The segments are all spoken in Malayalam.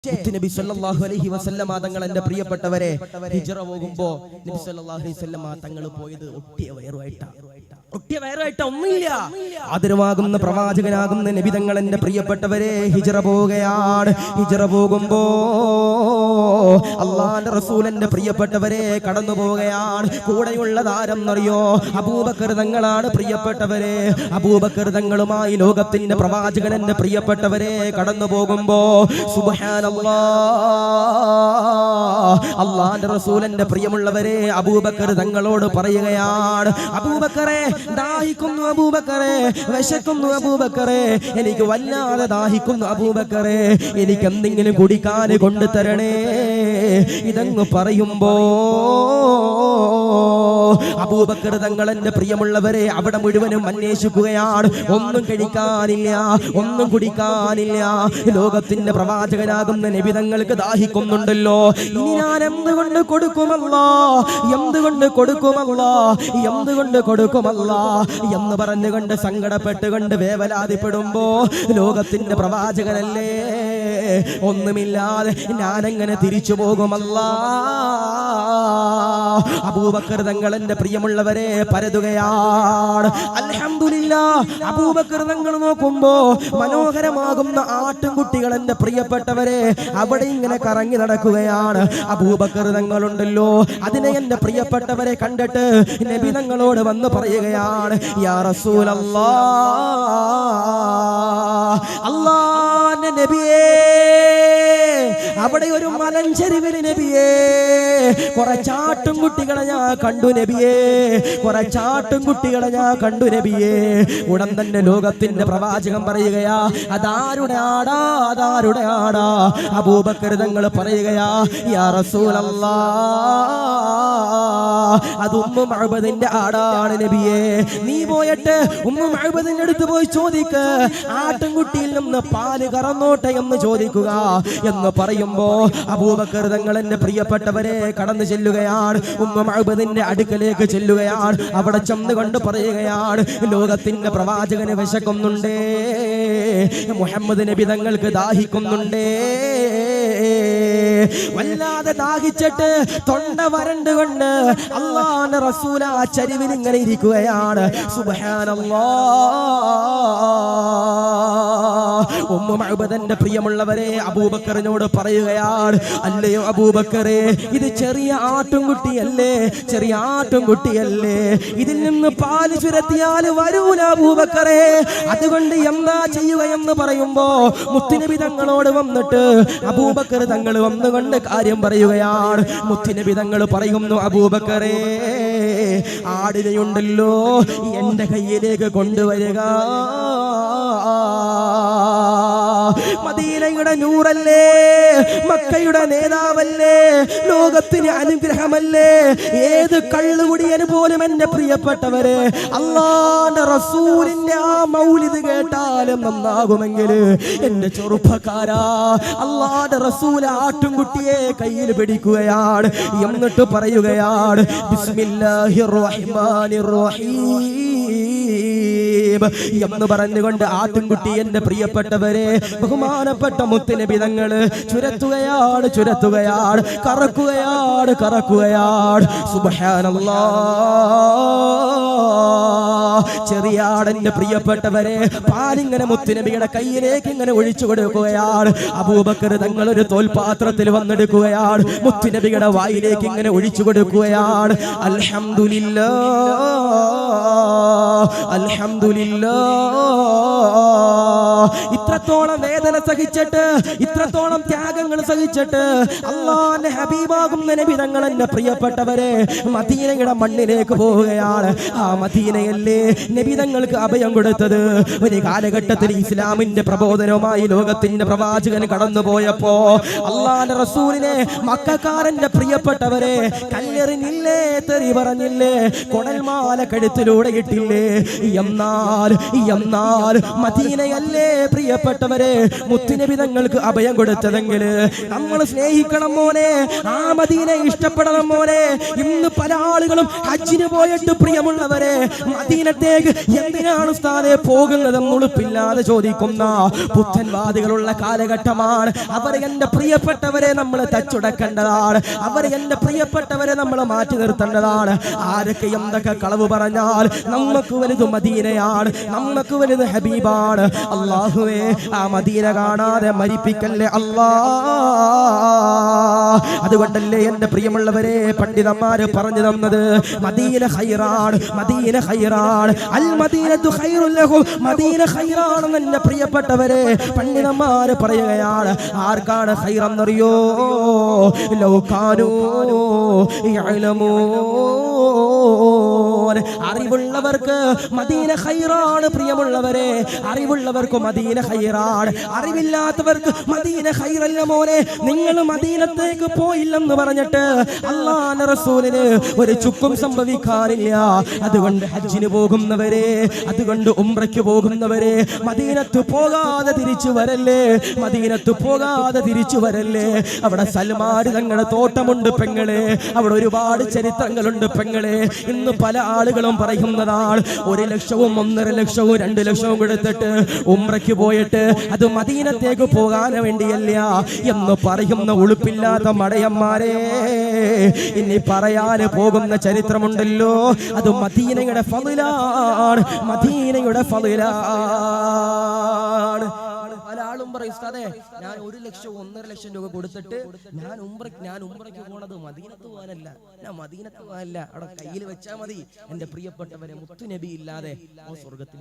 നബി സല്ലല്ലാഹു അലൈഹി വസല്ലമ തങ്ങൾ എന്റെ പ്രിയപ്പെട്ടവരെ ഹിജ്റ പോകുമ്പോ നബി സല്ലല്ലാഹു അലൈഹി വസല്ലമ തങ്ങൾ പോയത് ഒട്ടിയ വയറുമായിട്ടാ ഒന്നുമില്ല. ആദരവാകുന്ന പ്രവാചകനാകുന്ന നബി തങ്ങൾ എന്റെ പ്രിയപ്പെട്ടവരെ ഹിജ്റ പോവുകയാണ്. ഹിജ്റ പോകുമ്പോ അല്ലാഹുവിന്റെ റസൂൽ എന്റെ പ്രിയപ്പെട്ടവരെ കടന്നു പോവുകയാണ്. കൂടെയുള്ളത് ആരെന്നറിയോ? അബൂബക്കർ തങ്ങളാണ്. പ്രിയപ്പെട്ടവരെ, അബൂബക്കർ തങ്ങളുമായി ലോകത്തിന്റെ പ്രവാചകൻ എന്റെ പ്രിയപ്പെട്ടവരെ കടന്നു പോകുമ്പോ അല്ലാഹുവിന്റെ റസൂലിന്റെ പ്രിയമുള്ളവരെ അബൂബക്കർ തങ്ങളോട് പറയുകയാണ്, അബൂബക്കറെ ദാഹിക്കുന്നു, അബൂബക്കറെ വിശക്കുന്നു, അബൂബക്കറെ എനിക്ക് വല്ലാതെ ദാഹിക്കുന്നു, അബൂബക്കറെ എനിക്ക് എന്തെങ്കിലും കുടിക്കാൻ കൊണ്ടുതരണേ. ഇതങ്ങ് പറയുമ്പോ അബൂബക്കർ തങ്ങൾ എന്റെ പ്രിയമുള്ളവരെ അവിടെ മുഴുവനും അന്വേഷിക്കുകയാണ്. ഒന്നും കഴിക്കാനില്ല, ഒന്നും കുടിക്കാനില്ല. ലോകത്തിന്റെ പ്രവാചകനാകുന്ന നബി തങ്ങൾക്ക് ദാഹിക്കുന്നുണ്ടല്ലോ. ഇനി ഞാൻ എന്തുകൊണ്ട് കൊടുക്കുമല്ലാ, എന്തുകൊണ്ട് കൊടുക്കുമല്ലാ, എന്തുകൊണ്ട് കൊടുക്കുമല്ലാ എന്ന് പറഞ്ഞുകൊണ്ട് സങ്കടപ്പെട്ടുകൊണ്ട് വേവലാതിപ്പെടുമ്പോ ലോകത്തിന്റെ പ്രവാചകനല്ലേ, ഒന്നുമില്ലാതെ ഞാനെങ്ങനെ തിരിച്ചു പോകുമല്ലാ. അബൂബക്കർ തങ്ങൾ എന്റെ പ്രിയമുള്ളവരെ പരതുകയാണ്. അൽഹംദുലില്ലാഹ്, അബൂബക്കർ തങ്ങൾ നോക്കുമ്പോ മനോഹരമാകുന്ന ആട്ടിൻകുട്ടികൾ എന്റെ പ്രിയപ്പെട്ടവരെ അവിടെ ഇങ്ങനെ കറങ്ങി നടക്കുകയാണ്. അബൂബക്കർ തങ്ങളുണ്ടല്ലോ, അതിനെ എന്റെ പ്രിയപ്പെട്ടവരെ കണ്ടിട്ട് നബി തങ്ങളോട് വന്ന് പറയുകയാണ്, യാ റസൂലല്ലാഹ്, അല്ലാഹുവിന്റെ നബിയേ, അവിടെ ഒരു മലഞ്ചെരിവിൽ നബിയേ കുറച്ചാട്ടും കുട്ടികളെ ഞാൻ കണ്ടു നബിയേ, കുറച്ചാട്ടും കുട്ടികളെ ഞാൻ കണ്ടു നബിയേ. ഉടൻ തന്നെ ലോകത്തിന്റെ പ്രവാചകൻ പറയുകയാ, അതാരുടെ ആടാ, അതാരുടെ ആടാ? അബൂബക്കർ തങ്ങൾ പറയുകയാ, യാ റസൂലല്ലാഹ്, അത് ഉമ്മു മഅബദിന്റെ ആടാണ് നബിയേ. നീ പോയിട്ട് ഉമ്മു മഅബദിന്റെ അടുത്ത് പോയി ചോദിക്ക്, ആട്ടിൻകുട്ടിയിൽ നിന്ന് പാല് കറന്നോട്ടെ എന്ന് ചോദിക്കുക എന്ന് പറയുമ്പോ അബൂബക്കർ തങ്ങൾ എന്റെ പ്രിയപ്പെട്ടവരെ കടന്നു ചെല്ലുകയാണ്. ഉമ്മു മഅബദിന്റെ അടുക്കലേക്ക് ചെല്ലുകയാണ്. അവിടെ ചെന്നുകൊണ്ട് പറയുകയാണ്, ലോകത്തിന്റെ പ്രവാചകന് വിശക്കുന്നുണ്ടേ, മുഹമ്മദ് നബി തങ്ങൾക്ക് ദാഹിക്കുന്നുണ്ടേ. വല്ലാതെ ദാഹിച്ചിട്ട് തൊണ്ട വരണ്ടുകൊണ്ട് അല്ലാഹുവിന്റെ റസൂൽ ആ ചരിവിൽ ഇങ്ങനെ ഇരിക്കുകയാണ്. സുബ്ഹാനല്ലാഹ്. ഉമ്മു മഅബദിന്റെ പ്രിയമുള്ളവരെ അബൂബക്കറിനോട് പറയുകയാണ്, അല്ലയോ അബൂബക്കറെ, ഇത് ചെറിയ ആട്ടുംകുട്ടിയല്ലേ, ചെറിയ ആട്ടുംകുട്ടിയല്ലേ, ഇതിൽ നിന്ന് പാല് ചുരത്തിയാൽ വരൂല അബൂബക്കറെ, അതുകൊണ്ട് എന്താ ചെയ്യുക എന്ന് പറയുമ്പോ മുത്തുനബി തങ്ങളോട് വന്നിട്ട് അബൂബക്കർ തങ്ങൾ വന്നുകൊണ്ട് കാര്യം പറയുകയാണ്. മുത്തുനബി തങ്ങൾ പറയുന്നു, അബൂബക്കറെ, ആടിനെയുണ്ടല്ലോ എന്റെ കയ്യിലേക്ക് കൊണ്ടുവരിക. മദീനയുടെ നൂറല്ലേ, മക്കയുടെ നേതാവല്ലേ, ലോകത്തിന് അനുഗ്രഹമല്ലേ, ഏത് കള്ളുകുടിയന് പോലും എന്റെ പ്രിയപ്പെട്ടവരെ അല്ലാഹുവിന്റെ റസൂലിന്റെ ആ മൗലിദ് കേട്ടാലും നന്നാകുമെങ്കിൽ എന്റെ ചെറുപ്പക്കാരാ, അല്ലാഹുവിന്റെ റസൂൽ ആട്ടുംകുട്ടിയെ കയ്യിൽ പിടിക്കുകയാണ്. എന്നിട്ട് പറയുകയാണ്, ബിസ്മില്ലാഹിർ റഹ്മാനിർ റഹീം എന്ന് പറഞ്ഞുകൊണ്ട് ആട്ടിൻകുട്ടി എന്റെ പ്രിയപ്പെട്ടവരെ ബഹുമാനപ്പെട്ട മുത്തുനബി തങ്ങൾ ചുരത്തുകയാണ്, ചുരത്തുകയാണ്, കറക്കുകയാണ്, കറക്കുകയാണ്. സുബ്ഹാനല്ലാഹ്. ചെറിയാടന്റെ പ്രിയപ്പെട്ടവരെ പാലിങ്ങനെ മുത്തുനബിയുടെ കയ്യിലേക്ക് ഇങ്ങനെ ഒഴിച്ചു കൊടുക്കുകയാണ്. അബൂബക്കർ തങ്ങൾ ഒരു തോൽപാത്രത്തിൽ വന്നെടുക്കുകയാണ്, മുത്തുനബിയുടെ വായിലേക്ക് ഇങ്ങനെ ഒഴിച്ചു കൊടുക്കുകയാണ്. അൽഹംദുലില്ലാഹ്, അൽഹംദുലില്ലാഹ്. ഇത്രത്തോളം വേദന സഹിച്ചിട്ട്, ഇത്രത്തോളം ത്യാഗങ്ങൾ സഹിച്ചിട്ട് അല്ലാഹുവിന്റെ ഹബീബാകുന്ന നബി തങ്ങൾ എന്റെ പ്രിയപ്പെട്ടവരെ മദീനയുടെ മണ്ണിലേക്ക് പോവുകയാണ്. ആ മദീനയല്ലേ നബി തങ്ങൾക്ക് അഭയം കൊടുത്തത്. ഒരു കാലഘട്ടത്തിൽ ഇസ്ലാമിന്റെ പ്രബോധനവുമായി ലോകത്തിന്റെ പ്രവാചകൻ കടന്നുപോയപ്പോ അല്ലാഹുവിന്റെ റസൂലിനെ മക്കക്കാരന്റെ പ്രിയപ്പെട്ടവരെ കല്ലെറിഞ്ഞില്ലേ, തെറി പറഞ്ഞില്ലേ, കൊടൽമാല കഴുത്തിലൂടെ ഇട്ടില്ലേ. എന്നാൽ മദീനയല്ലേ പ്രിയപ്പെട്ടവരെ മുത്തുനബി തങ്ങൾക്ക് അഭയം കൊടുത്തതെങ്കിൽ നമ്മൾ സ്നേഹിക്കണം മോനെ, ആ മദീനെ ഇഷ്ടപ്പെടണം മോനെ. ഇന്ന് പല ആളുകളും ഹജ്ജിന് പോയിട്ട് പ്രിയമുള്ളവരെ മദീന മദീനത്തേക്ക് എന്തിനാണ് ഉസ്താദേ പോകുന്നതെന്ന് ഉളുപ്പില്ലാതെ ചോദിക്കുന്ന പുത്തൻവാദികളുള്ള കാലഘട്ടമാണ്. അവർ എന്റെ പ്രിയപ്പെട്ടവരെ നമ്മൾ തച്ചുടക്കേണ്ടതാണ്. അവർ എന്റെ പ്രിയപ്പെട്ടവരെ നമ്മൾ മാറ്റി നിർത്തേണ്ടതാണ്. ആരൊക്കെ എന്തൊക്കെ കളവ് പറഞ്ഞാൽ നമുക്ക് വലുത് മദീനയാണ്, നമുക്ക് വലുത് ഹബീബാണ്. അല്ലാഹുവേ, ആ മദീന കാണാതെ മരിപ്പിക്കല്ലേ അല്ലാ. അതുകൊണ്ടല്ലേ എന്റെ പ്രിയമുള്ളവരെ പണ്ഡിതന്മാര് പറഞ്ഞു തന്നത് മദീന ഖൈറാണ്, മദീന ഖൈറാണ്, അൽ മദീനത്തു ഖൈറുൽ ലഹും, മദീന ഖൈറാണെന്ന് എന്റെ പ്രിയപ്പെട്ടവരെ പണ്ഡിതന്മാര് പറയുകയാണ്. ആർക്കാണ് ഖൈറെന്നറിയോ? ലൗ കാനൂ യഅലമൂൻ, അറിവുള്ളവർക്ക് മദീന ഖൈറാണ്. പ്രിയമുള്ളവരെ, അറിവുള്ളവർക്ക് മദീന ഖൈറാണ്, അറിവില്ലാത്തവർക്ക് മദീന ഖൈറല്ല. മോനെ, നിങ്ങൾ മദീനത്തേക്ക് പോയില്ലെന്ന് പറഞ്ഞിട്ട് അല്ലാഹുവിന്റെ റസൂലിന് ഒരു ചുക്കും സംഭവിക്കാറില്ല. അതുകൊണ്ട് ഹജ്ജിന് പോകുന്നവരെ, അതുകൊണ്ട് ഉംറയ്ക്ക് പോകുന്നവരെ, മദീനത്ത് പോകാതെ തിരിച്ചു വരല്ലേ, മദീനത്ത് പോകാതെ തിരിച്ചു വരല്ലേ. അവിടെ സൽമാൻ തങ്ങളുടെ തോട്ടമുണ്ട് പെങ്ങളെ, അവിടെ ഒരുപാട് ചരിത്രങ്ങളുണ്ട് പെങ്ങളെ. ഇന്ന് പല ആളുകളും പറയുന്നതാണ് 1 ലക്ഷവും 1.5 ലക്ഷവും 2 ലക്ഷവും കൊടുത്തിട്ട് ഉംറയ്ക്ക് പോയിട്ട് അത് മദീനത്തേക്ക് പോകാൻ വേണ്ടിയല്ല എന്ന് പറയുന്ന ഉളുപ്പില്ലാത്ത മടയന്മാരെ. ഇനി പറയാൻ പോകുന്ന ചരിത്രമുണ്ടല്ലോ, അത് മദീനയുടെ ഫളിലാണ്, മദീനയുടെ ഫളിലാണ്. പല ആളും പറയും, ഉസ്താദേ ഞാൻ 1 ലക്ഷം 1.5 ലക്ഷം രൂപ കൊടുത്തിട്ട് ഞാൻ ഉംറയ്ക്ക് പോണത് മദീനത്ത് പോകാനല്ല, ഞാൻ മദീനത്ത് പോകാനല്ല, അവിടെ കയ്യിൽ വെച്ചാൽ മതി. എന്റെ പ്രിയപ്പെട്ടവരെ, മുത്തുനബി ഇല്ലാതെ സ്വർഗത്തിൽ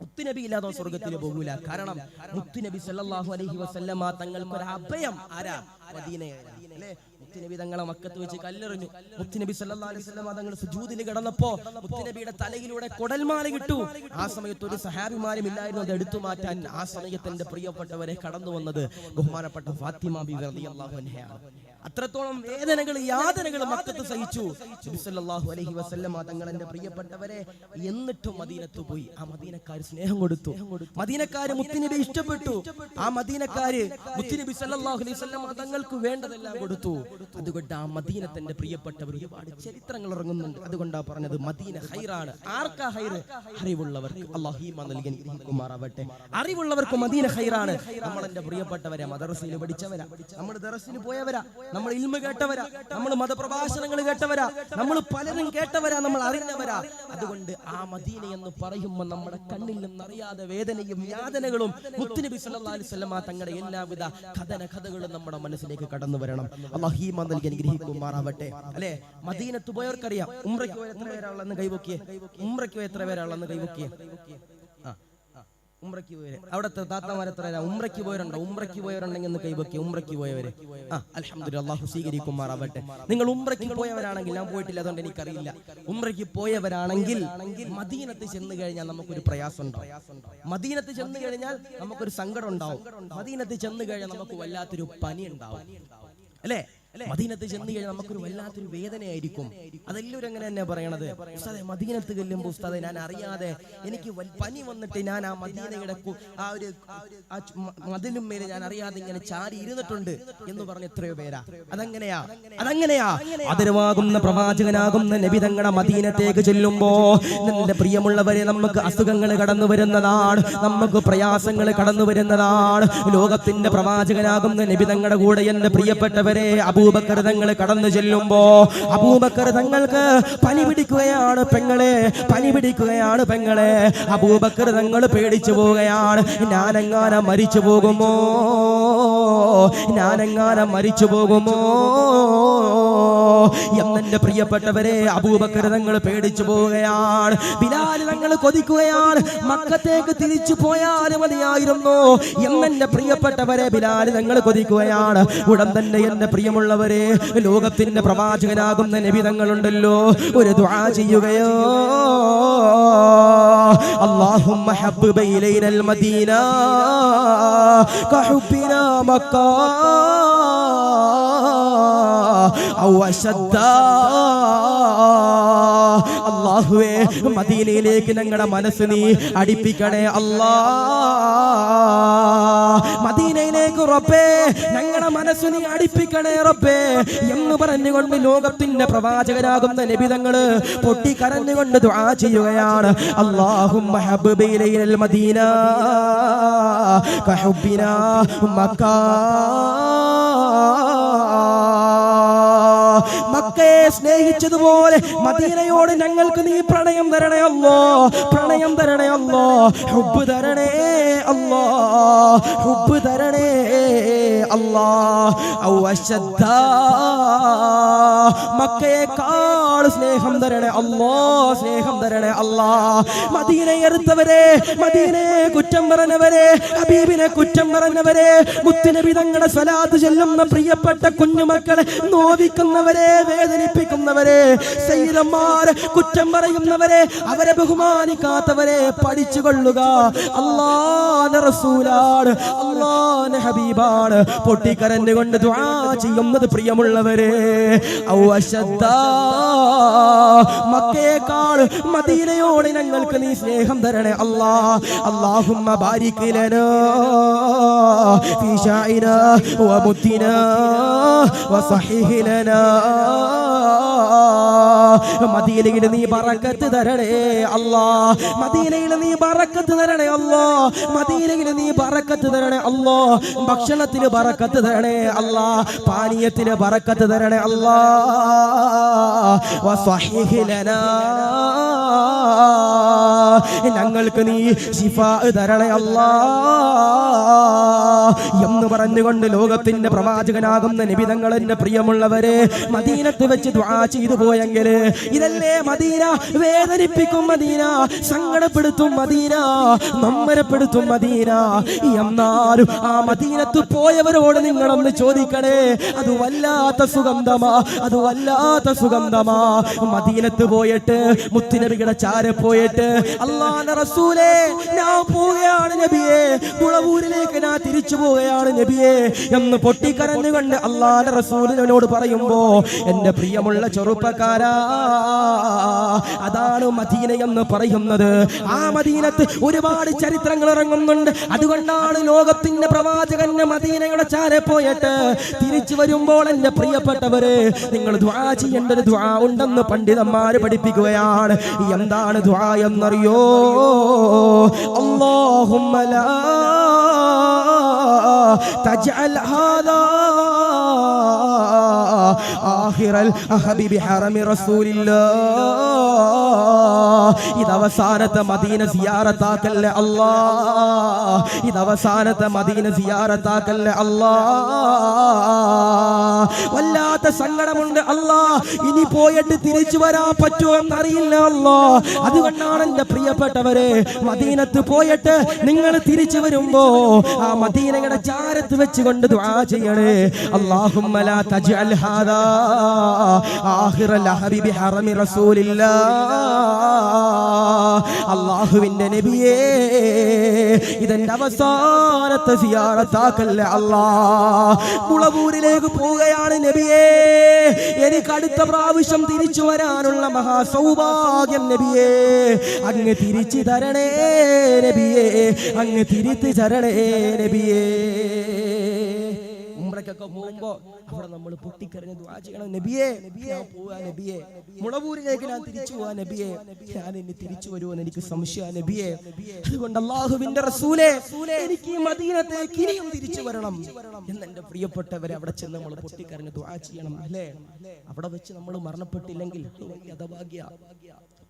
മുത്തുനബി ഇല്ലാതെ സ്വർഗത്തിൽ പോകൂല. കാരണം മുത്തുനബി സല്ലല്ലാഹു അലൈഹി വസല്ലമ തങ്ങൾക്ക് ഒരു അഭയം ആരാ? മദീനയാണ് അല്ലേ. മുത്തുനബി തങ്ങളെ മക്കത്ത് വെച്ച് കല്ലെറിഞ്ഞു. മുത്തുനബി സല്ലല്ലാഹു അലൈഹി വസല്ലമ തങ്ങൾ സുജൂദിൽ കിടന്നപ്പോ മുത്തുനബിയുടെ തലയിലൂടെ കൊടൽമാല കിട്ടു. ആ സമയത്ത് ഒരു സഹാബിമാരും ഇല്ലായിരുന്നു അത് എടുത്തു മാറ്റാൻ. ആ സമയത്ത് എന്റെ പ്രിയപ്പെട്ടവരെ കടന്നു വന്നത് ബഹുമാനപ്പെട്ട ഫാത്തിമ ബിബി റളിയല്ലാഹു അൻഹയാണ്. അത്രത്തോളം വേദനകൾ യാതനകൾ മക്കത്ത് സഹിച്ചു നബി സല്ലല്ലാഹു അലൈഹി വസല്ലമ തങ്ങൾ എന്റെ പ്രിയപ്പെട്ടവരെ. എന്നിട്ടും മദീനത്ത് പോയി. ആ മദീനക്കാർ സ്നേഹം കൊടുത്തു, മദീനക്കാര് മുത്തുനബി ഇഷ്ടപ്പെട്ടു, ആ മദീനക്കാര് മുത്തുനബി സല്ലല്ലാഹു അലൈഹി വസല്ലമ തങ്ങൾക്ക് വേണ്ടതെല്ലാം കൊടുത്തു. അതുകൊണ്ട് ആ മദീനത്തിന്റെ പ്രിയപ്പെട്ടവർ ഒരുപാട് ചരിത്രങ്ങൾ ഇറങ്ങുന്നുണ്ട്. അതുകൊണ്ടാണ് പറഞ്ഞത് മദീന ഖൈറാണ്. ആർക്കാ ഖൈറ്? അറിവുള്ളവർക്ക്. അല്ലാഹു ഈമാൻ നൽകി അനുഗ്രഹിക്കുമാറാവട്ടെ. അറിവുള്ളവർക്ക് മദീന ഖൈറാണ്. നമ്മൾ എന്റെ പ്രിയപ്പെട്ടവരെ മദ്രസയിൽ പഠിച്ചവരാ, നമ്മൾ ദർസിന് പോയവരാ, നമ്മൾ ഇൽമ കേട്ടവരാ, നമ്മൾ മതപ്രഭാഷണങ്ങൾ കേട്ടവരാ, നമ്മൾ പലരും കേട്ടവരാ, നമ്മൾ അറിഞ്ഞവരാ. അതുകൊണ്ട് ആ മദീന എന്ന് പറയുമ്പോൾ നമ്മുടെ കണ്ണിൽ നിന്നറിയാതെ വേദനയും യാതനകളും മുത്തുനബി സല്ലല്ലാഹു അലൈഹി വസല്ലമ തങ്ങളുടെ എല്ലാവിധ കഥകളും നമ്മുടെ മനസ്സിലേക്ക് കടന്നു വരണം. അല്ലാഹു ഈമാൻ നൽകി അനുഗ്രഹിക്കുമാറാവട്ടെ. അല്ലെ, മദീനത്ത് പോയവർക്കറിയാം. ഉംറയ്ക്ക് പോയ എത്ര പേരാളെന്ന് കൈവക്കിയേ? ഉംറയ്ക്ക് പോയ എത്ര പേരാളെന്ന് കൈവക്കിയേ? ഉംറയ്ക്ക് പോയവര് അവിടുത്തെ താത്തമാർ എത്ര? ഉംറയ്ക്ക് പോയവരുണ്ടോ? ഉംറയ്ക്ക് പോയവരുണ്ടെങ്കിൽ ഒന്ന് കൈവക്കി. ഉംറയ്ക്ക് പോയവര് അൽഹംദുലില്ലാഹ്, അല്ലാഹു സ്വീകരിക്കുമാറാവട്ടെ. നിങ്ങൾ ഉംറയ്ക്ക് പോയവരാണെങ്കിൽ, ഞാൻ പോയിട്ടില്ല അതുകൊണ്ട് എനിക്കറിയില്ല, ഉംറയ്ക്ക് പോയവരാണെങ്കിൽ മദീനത്ത് ചെന്ന് കഴിഞ്ഞാൽ നമുക്കൊരു പ്രയാസം ഉണ്ടാവും. മദീനത്ത് ചെന്ന് കഴിഞ്ഞാൽ നമുക്കൊരു സങ്കടം ഉണ്ടാവും. മദീനത്ത് ചെന്ന് കഴിഞ്ഞാൽ നമുക്ക് വല്ലാത്തൊരു പനി ഉണ്ടാവും. അല്ലേ? മദീനത്ത് ചെന്ന് കഴിഞ്ഞാൽ നമുക്കൊരു വല്ലാത്തൊരു വേദനയായിരിക്കും. അതെല്ലാവരും അങ്ങനെ തന്നെ പറയണത്. ഉസ്താദേ, മദീനത്ത് ചെല്ലുമ്പോൾ ഉസ്താദേ ഞാൻ അറിയാതെ എനിക്ക് പനി വന്നിട്ട് ഞാൻ ആ മദീനയുടെ ആ ഒരു മതിലും മേലെ ഞാൻ അറിയാതെ ഇങ്ങനെ ചാരി ഇരുന്നിട്ടുണ്ട് എന്ന് പറഞ്ഞ എത്രയോ പേരാ. അതെങ്ങനെയാ? അതിരവാകുന്ന പ്രവാചകനാകുന്ന നബി തങ്ങളുടെ മദീനത്തേക്ക് ചെല്ലുമ്പോ എന്റെ പ്രിയമുള്ളവരെ, നമുക്ക് അസുഖങ്ങൾ കടന്നു വരുന്നതാണ്, നമുക്ക് പ്രയാസങ്ങൾ കടന്നു വരുന്നതാണ്. ലോകത്തിന്റെ പ്രവാചകനാകുന്ന നബി തങ്ങളുടെ കൂടെ എന്റെ പ്രിയപ്പെട്ടവരെ അബൂബക്കർ തങ്ങൾ കടന്നു ചെല്ലുമ്പോ അബൂബക്കർ തങ്ങൾക്ക് പനി പിടിക്കുകയാണ് പെങ്ങളെ, പനി പിടിക്കുകയാണ് പെങ്ങളെ. അബൂബക്കർ തങ്ങൾ പേടിച്ചു പോവുകയാണ്. ഞാനെങ്ങാനും മരിച്ചു പോകുമോ, ഞാനെങ്ങാനും മരിച്ചു പോകുമോ എന്നെ പ്രിയപ്പെട്ടവരെ അബൂബക്കർ തങ്ങൾ പേടിച്ചു പോവുകയാണ്. ബിലാൽ തങ്ങൾ കൊതിക്കുകയാണ്, മക്കത്തേക്ക് തിരിച്ചു പോയാൽ മതിയായിരുന്നു എന്നെ പ്രിയപ്പെട്ടവരെ ബിലാൽ തങ്ങൾ കൊതിക്കുകയാണ്. ഉടൻ തന്നെ എന്റെ പ്രിയമുള്ളവരെ, ലോകത്തിന്റെ പ്രവാചകനാകുന്ന നബി തങ്ങളുണ്ടല്ലോ, ഒരു ദുആ ചെയ്യുകയോ, അല്ലാഹുമ്മ ഹബ്ബിബ ഇലൈനൽ മദീന കഹുബ്ബിനാ മക്ക ഔ അശദ്ദ. അല്ലാഹുവേ, മദീനയിലേക്ക് ഞങ്ങളുടെ മനസ്സ് നീ അടുപ്പിക്കണേ അല്ലാ. മദീനയിലേക്ക് റബ്ബേ ഞങ്ങളുടെ മനസ്സ് നീ അടുപ്പിക്കണേ റബ്ബേ എന്ന് പറഞ്ഞുകൊണ്ട് ലോകത്തിന്റെ പ്രവാചകനാകുന്ന നബി തങ്ങള് പൊട്ടിക്കരഞ്ഞുകൊണ്ട് ദുആ ചെയ്യുകയാണ്. അല്ലാഹുമ്മ ഹബ്ബിബ് ഇലൈനൽ മദീന കഹുബ്ബിനാ മക്ക. മക്കയെ സ്നേഹിച്ചതുപോലെ മദീനയോട് ഞങ്ങൾക്ക് നീ പ്രണയം തരണേ അല്ലാ, പ്രണയം തരണേ അല്ലാ, ഹുബ്ബ് തരണേ അല്ലാ, ഹുബ്ബ് തരണേ അല്ലാ. ഔ അശദ്ദ മക്കയേക്കാൾ സ്നേഹം തരണേ അല്ലാ, സ്നേഹം തരണേ അല്ലാ. മദീനയെ എറുത്തവരെ, മദീനയെ കുറ്റം പറഞ്ഞവരെ, ഹബീബിനെ കുറ്റം പറഞ്ഞവരെ, മുത്തുനബി തങ്ങളുടെ സ്വലാത്ത് ചൊല്ലുന്ന പ്രിയപ്പെട്ട കുഞ്ഞുമക്കളെ നോവിക്കുന്നവരെ, വേദനിപ്പിക്കുന്നവരെ, സയ്യിദന്മാരെ കുറ്റം പറയുന്നവരെ, അവരെ ബഹുമാനിക്കാത്തവരെ പഠിച്ചുകൊള്ളുക. അല്ലാഹുവിന്റെ റസൂലാണ്, അല്ലാഹുവിന്റെ ഹബീബാണ്. പൊട്ടിക്കരഞ്ഞുകൊണ്ട് ദുആ ചെയ്യുന്നത് പ്രിയമുള്ളവരെ. ഔ അശദ്ദ മക്കയേക്കാൾ മദീനയോട് ഞങ്ങൾക്ക് നീ സ്നേഹം തരണേ അല്ലാ. അല്ലാഹുമ്മ ബാരിക് ലനാ ഫീ ശാഇനാ വമുദ്ദിനാ വസഹിഹ് ലനാ. മദീനയിൽ നീ ബറക്കത്ത് തരണേ അല്ലാ, മദീനയിൽ നീ ബറക്കത്ത് തരണേ അല്ലാ, മദീനയിൽ നീ ബറക്കത്ത് തരണേ അല്ലാ. ഭക്ഷണത്തിന് ബറക്കത്ത് തരണേ അല്ലാ, പാനീയത്തിന് ബറക്കത്ത് തരണേ അല്ലാ. വസഹിഹ് ലനാ ഞങ്ങൾക്ക് നീ ശിഫാ തരണേ അല്ലാ എന്ന് പറഞ്ഞുകൊണ്ട് ലോകത്തിന്റെ പ്രവാചകനാകുന്ന നബി തങ്ങളുടെ പ്രിയമുള്ളവരെ മദീനത്ത് വെച്ച് ദുആ ചെയ്തു പോയെങ്കിൽ ഇതല്ലേ മദീന? വേദനിപ്പിക്കും മദീന, സങ്കടപ്പെടുത്തും മദീന, നൊമ്പരപ്പെടുത്തും മദീന. എന്നാലും ആ മദീനത്ത് പോയവരോട് നിങ്ങളൊന്ന് ചോദിക്കണേ, അത് വല്ലാത്ത സുഗന്ധമാ, അത് വല്ലാത്ത സുഗന്ധമാ. മദീനത്ത് പോയിട്ട് മുത്തുനബിയുടെ ചാര പോയിട്ട് അല്ലാഹുവിന്റെ റസൂലേ ഞാൻ പോവുകയാണ് നബിയേ, മുളവൂരിലേക്ക് ഞാൻ തിരിച്ചു പോവുകയാണ് നബിയേ എന്ന് പൊട്ടിക്കരഞ്ഞുകൊണ്ട് അല്ലാഹുവിന്റെ റസൂലിനോട് പറയുമ്പോ എന്റെ പ്രിയമുള്ള ചെറുപ്പക്കാരാ, അതാണ് മദീന എന്ന് പറയുന്നത്. ആ മദീനത്ത് ഒരുപാട് ചരിത്രങ്ങൾ ഇറങ്ങുന്നുണ്ട്. അതുകൊണ്ടാണ് ലോകത്തിന്റെ പ്രവാചകന്റെ മദീനയുടെ ചാരെ പോയിട്ട് തിരിച്ചു വരുമ്പോൾ എന്റെ പ്രിയപ്പെട്ടവരെ നിങ്ങൾ ദുആ ചെയ്യേണ്ട ഒരു ദുആ ഉണ്ടെന്ന് പണ്ഡിതന്മാര് പഠിപ്പിക്കുകയാണ്. എന്താണ് ദുആ എന്നറിയോ? അല്ലാഹുമ്മ ലാ തജ്അൽ ഹാദാ ആഖിറൽ ഹബീബി ഹറമി റസൂലില്ലാഹ്. ഇത് അവസാനത്തെ മദീന സിയാറത്താക്കല്ലേ അല്ലാ, ഇത് അവസാനത്തെ മദീന സിയാറത്താക്കല്ലേ അല്ലാ. വല്ലാത്ത സങ്കടമുണ്ട് അല്ലാ, ഇനി പോയിട്ട് തിരിച്ചു വരാൻ പറ്റുമോ എന്നറിയില്ല അല്ലാ. അതുകൊണ്ടാണ് എന്റെ പ്രിയപ്പെട്ടവരെ മദീനത്ത് പോയിട്ട് നിങ്ങൾ തിരിച്ചു വരുമ്പോ ആ മദീനയുടെ ചാരത്ത് വെച്ചുകൊണ്ട് ദുആ ചെയ്യണേ. അല്ലാഹുമ്മ ലാ തജ്അൽ ഹാദാ ആഖിറൽ ഹബീബി ഹറമി റസൂലില്ലാഹ്. അല്ലാഹുവിന്റെ നബിയേ ഇതെന്റെ അവസാനത്തെ സിയാറത്താക്കല്ലേ അല്ലാ. മുളവൂരിലേക്ക് പോവുകയാണ് നബിയേ, എനിക്ക് അടുത്ത പ്രാവശ്യം തിരിച്ചു വരാനുള്ള മഹാസൗഭാഗ്യം നബിയേ, അങ്ങ് തിരിച്ചു തരണേ നബിയേ, അങ്ങ് തിരിച്ചു തരണേ നബിയേ. ഉംറയ്ക്കൊക്കെ പോകുമ്പോ അവിടെ നമ്മൾ പൊട്ടിക്കരഞ്ഞ് ദുആ ചെയ്യണം, നബിയേ ഞാൻ പോവാ നബിയേ, മുളവൂരിലേക്ക് ഞാൻ തിരിച്ചു പോവാ നബിയേ, ഞാൻ ഇനി തിരിച്ചു വരുമെന്ന് എനിക്ക് സംശയ നബിയേ. അതുകൊണ്ട് അല്ലാഹുവിന്റെ റസൂലേ എനിക്ക് ഈ മദീനത്തേക്ക് ഇനിയും തിരിച്ചു വരണം എന്ന് എന്റെ പ്രിയപ്പെട്ടവരെ അവിടെ ചെന്ന് നമ്മൾ പൊട്ടിക്കരഞ്ഞ് ദുആ ചെയ്യണം അല്ലേ. അവിടെ വെച്ച് നമ്മൾ മരണപ്പെട്ടില്ലെങ്കിൽ ഹതഭാഗ്യ.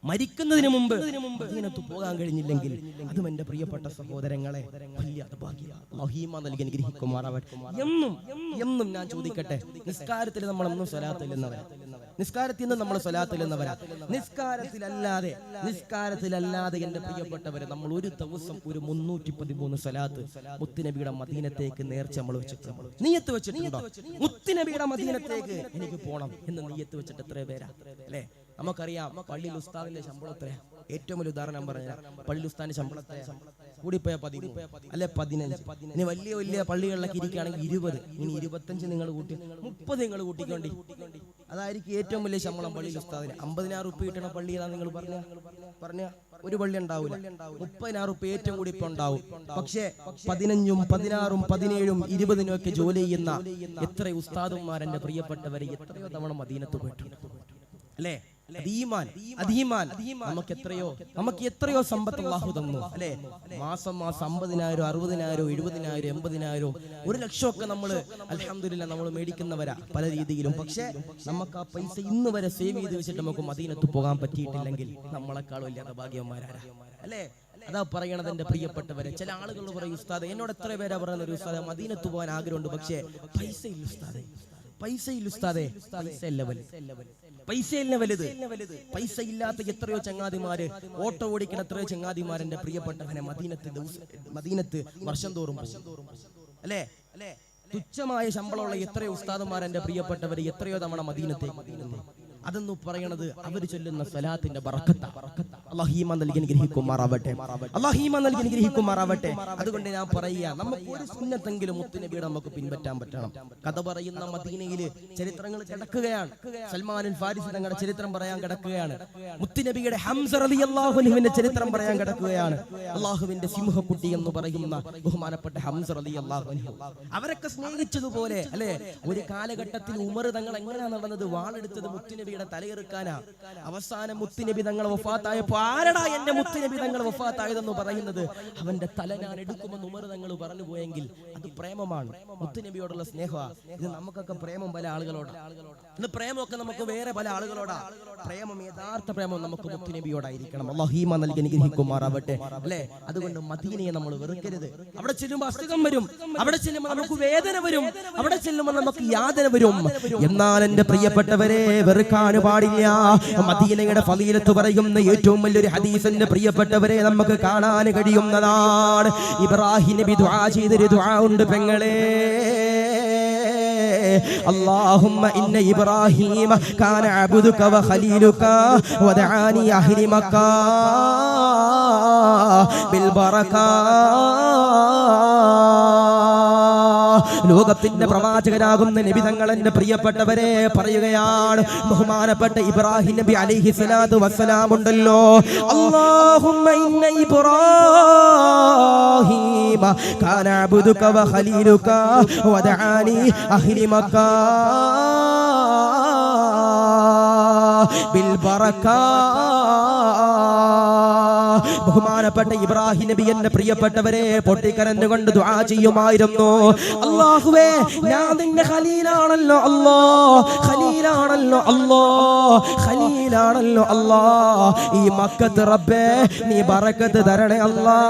മരിക്കുന്നതിന് മുമ്പ് മദീനത്ത് പോകാൻ കഴിഞ്ഞില്ലെങ്കിൽ അതും എന്റെ പ്രിയപ്പെട്ട സഹോദരങ്ങളെ വലിയ ഹതഭാഗ്യ. അല്ലാഹു നൽകി അനുഗ്രഹിക്കുമാറാവട്ടെ. എന്നും ഞാൻ ചോദിക്കട്ടെ, നിസ്കാരത്തിൽ നമ്മൾ ഒന്നും സ്വലാത്ത് ചെല്ലുന്നവരാ, നിസ്കാരത്തിൽ നിന്ന് നമ്മൾ സ്വലാത്ത് ചെല്ലുന്നവരാ, നിസ്കാരത്തിലല്ലാതെ എന്റെ പ്രിയപ്പെട്ടവരെ നമ്മൾ ഒരു ദിവസം ഒരു 313 സ്വലാത്ത് മുത്തുനബിയുടെ മദീനത്തേക്ക് നേർച്ച നമ്മൾ വെച്ചിട്ട് നിയ്യത്ത് വെച്ചിട്ടുണ്ടോ? മുത്തുനബിയുടെ മദീനത്തേക്ക് എനിക്ക് പോകണം എന്ന് നിയ്യത്ത് വെച്ചിട്ട് എത്ര പേരാ അല്ലേ? നമുക്കറിയാം പള്ളിയിൽ ഉസ്താദിന്റെ ശമ്പളം എത്രയാ? ഏറ്റവും വലിയ ഉദാഹരണം പറഞ്ഞാൽ പള്ളി ഉസ്താദിന്റെ ശമ്പളത്തെ കൂടിപ്പോയ 13 അല്ലെ 15. ഇനി വലിയ വലിയ പള്ളികളിലൊക്കെ ഇരിക്കുകയാണെങ്കിൽ 20, ഇനി 25 നിങ്ങൾ കൂട്ടി 30 നിങ്ങൾ കൂട്ടിക്കൊണ്ടി. അതായിരിക്കും ഏറ്റവും വലിയ ശമ്പളം പള്ളിയിൽ ഉസ്താദിന്. 50,000 ഉറുപ്പിക കിട്ടണ പള്ളിയിലാണ് നിങ്ങൾ പറഞ്ഞ ഒരു പള്ളി ഉണ്ടാവില്ല. 30,000 റുപ്യ ഏറ്റവും കൂടി ഇപ്പൊ ഉണ്ടാവും. പക്ഷേ 15ഉം 16ഉം 17ഉം 20നും ഒക്കെ ജോലി ചെയ്യുന്ന എത്ര ഉസ്താദുമാർ എന്റെ പ്രിയപ്പെട്ടവരെ എത്രയോ തവണ മദീനത്ത് പോയിട്ടുണ്ട് അല്ലേ? നമുക്ക് എത്രയോ സമ്പത്ത് അല്ലാഹു തന്നു അല്ലെ? മാസം 50,000 60,000 70,000 80,000 1 ലക്ഷം ഒക്കെ നമ്മള് അൽഹംദുലില്ലാഹ് നമ്മൾ മേടിക്കുന്നവരാ പല രീതിയിലും. പക്ഷെ നമുക്ക് ആ പൈസ ഇന്ന് വരെ സേവ് ചെയ്ത് വെച്ചിട്ട് നമുക്ക് മദീനത്ത് പോകാൻ പറ്റിയിട്ടില്ലെങ്കിൽ നമ്മളെക്കാളും ഇല്ലാത്ത ഭാഗ്യവന്മാരാരാ അല്ലേ? അതാ പറയണത് എന്റെ പ്രിയപ്പെട്ടവരെ. ചില ആളുകൾ പറയും ഉസ്താദ്, എന്നോട് എത്ര പേരാ പറയുന്ന ഒരു ഉസ്താദ് മദീനത്ത് പോകാൻ ആഗ്രഹമുണ്ട്, പക്ഷേ പൈസയില്ല ഉസ്താദേ, പൈസയില്ല ഉസ്താദേ. പൈസയല്ല വലുത്. പൈസ ഇല്ലാത്ത എത്രയോ ചങ്ങാതിമാര്, ഓട്ടോ ഓടിക്കണ എത്രയോ ചങ്ങാതിമാർ എന്റെ പ്രിയപ്പെട്ടവനെ മദീനത്ത് വർഷം തോറും അല്ലേ? തുച്ഛമായ ശമ്പളമുള്ള എത്രയോ ഉസ്താദുമാർ എന്റെ പ്രിയപ്പെട്ടവര് എത്രയോ തവണ മദീനത്തേക്ക്. അതെന്ന് പറയണത് അവര് ചൊല്ലുന്ന സ്വലാത്തിന്റെ ബറക്കത്ത. അല്ലാഹു ഈമാൻ നൽകി അനുഗ്രഹിക്കുമാറാവട്ടെ, അല്ലാഹു ഈമാൻ നൽകി അനുഗ്രഹിക്കുമാറാവട്ടെ. അതുകൊണ്ട് ഞാൻ പറയാ, നമുക്ക് ഒരു സുന്നത്തെങ്കിലും മുത്തുനബിയുടെ നമുക്ക് പിൻപറ്റാൻ പറ്റണം. കഥ പറയുന്ന മദീനയില് ചരിത്രങ്ങൾ കിടക്കുകയാണ്. സൽമാനുൽ ഫാരിസി തങ്ങളുടെ ചരിത്രം പറയാൻ കിടക്കുകയാണ്. മുത്തുനബിയുടെ ഹംസ റളിയല്ലാഹു അൻഹുവിന്റെ ചരിത്രം പറയാൻ കിടക്കുകയാണ്. അല്ലാഹുവിന്റെ സിംഹക്കുട്ടി എന്ന് പറയുന്ന ബഹുമാനപ്പെട്ട ഹംസ റളിയല്ലാഹു അൻഹു, അവരൊക്കെ സ്നേഹിച്ചതുപോലെ അല്ലെ? ഒരു കാലഘട്ടത്തിൽ ഉമർ തങ്ങൾ എങ്ങനെയാ നടന്നത്? വാളെടുത്തത് മുത്തുനബി തലയെറുക്കാനാ. അവസാനം മുത്തുനബി തങ്ങൾ വഫാത്തായപ്പോ ആരടാ എന്റെ മുത്തുനബി തങ്ങൾ വഫാത്തായതെന്ന് പറയുന്നത്? അവന്റെ തല ഞാൻ എടുക്കുമെന്ന് ഉമർ തങ്ങൾ പറഞ്ഞു പോയെങ്കിൽ അത് പ്രേമമാണ്, മുത്തുനബിയോടുള്ള സ്നേഹമാണ്. ഇത് നമുക്കൊക്കെ പ്രേമം പല ആളുകളോടാ. ഇന്ന് പ്രേമമൊക്കെ നമുക്ക് വേറെ പല ആളുകളോടാ. പ്രേമം, യഥാർത്ഥ പ്രേമം നമുക്ക് മുത്തുനബിയോടായിരിക്കണം. അല്ലാഹു ഈമാൻ നൽകി അനുഗ്രഹിക്കുമാറാവട്ടെ അല്ലേ? അതുകൊണ്ട് മദീനയെ നമ്മൾ വെറുക്കരുത്. അവിടെ ചെല്ലുമ്പോൾ അസുഖം വരും, അവിടെ ചെല്ലുമ്പോൾ നമുക്ക് വേദന വരും, അവിടെ ചെല്ലുമ്പോൾ നമുക്ക് യാതന വരും. എന്നാൽ എന്റെ പ്രിയപ്പെട്ടവരെ വെറുക്കാൻ പാടില്ല. മദീനയുടെ ഫളീലത്ത് പറയുന്ന ഏറ്റവും വലിയൊരു ഹദീസ് എന്റെ പ്രിയപ്പെട്ടവരെ നമുക്ക് കാണാൻ കഴിയുന്നതാണ്. ഇബ്രാഹിം നബി ദുആ ചെയ്തൊരു ദുആ ഉണ്ട് പെങ്ങളെ. اللهم إن إبراهيم كان عبدك وخليلك ودعاني أهل مكة بالبركة. ലോകത്തിന്റെ പ്രവാചകനാകുന്ന നബി തങ്ങൾ എന്റെ പ്രിയപ്പെട്ടവരെ പറയുകയാണ്. ബഹുമാനപ്പെട്ട ഇബ്രാഹിം നബി അലൈഹി സ്വലാത്തു വസ്സലാം ഉണ്ടല്ലോ, അല്ലാഹുമ്മ ഇന്ന ഇബ്രാഹീമ കാന അബ്ദുക വ ഖലീലുക വദആനി അഹ്ലി മക്ക ബിൽ ബറക. ബഹുമാനപ്പെട്ട ഇബ്രാഹിം നബി എന്റെ പ്രിയപ്പെട്ടവരെ പൊട്ടിക്കരഞ്ഞുകൊണ്ട് ദുആ ചെയ്യുമായിരുന്നു. അല്ലാഹുവേ, ഞാൻ നിന്റെ ഖലീലാണല്ലോ അല്ലാ, ഖലീലാണല്ലോ അല്ലാ, ഖലീലാണല്ലോ അല്ലാ. ഈ മക്കത്ത് റബ്ബേ നീ ബറക്കത്ത് തരണേ അല്ലാ.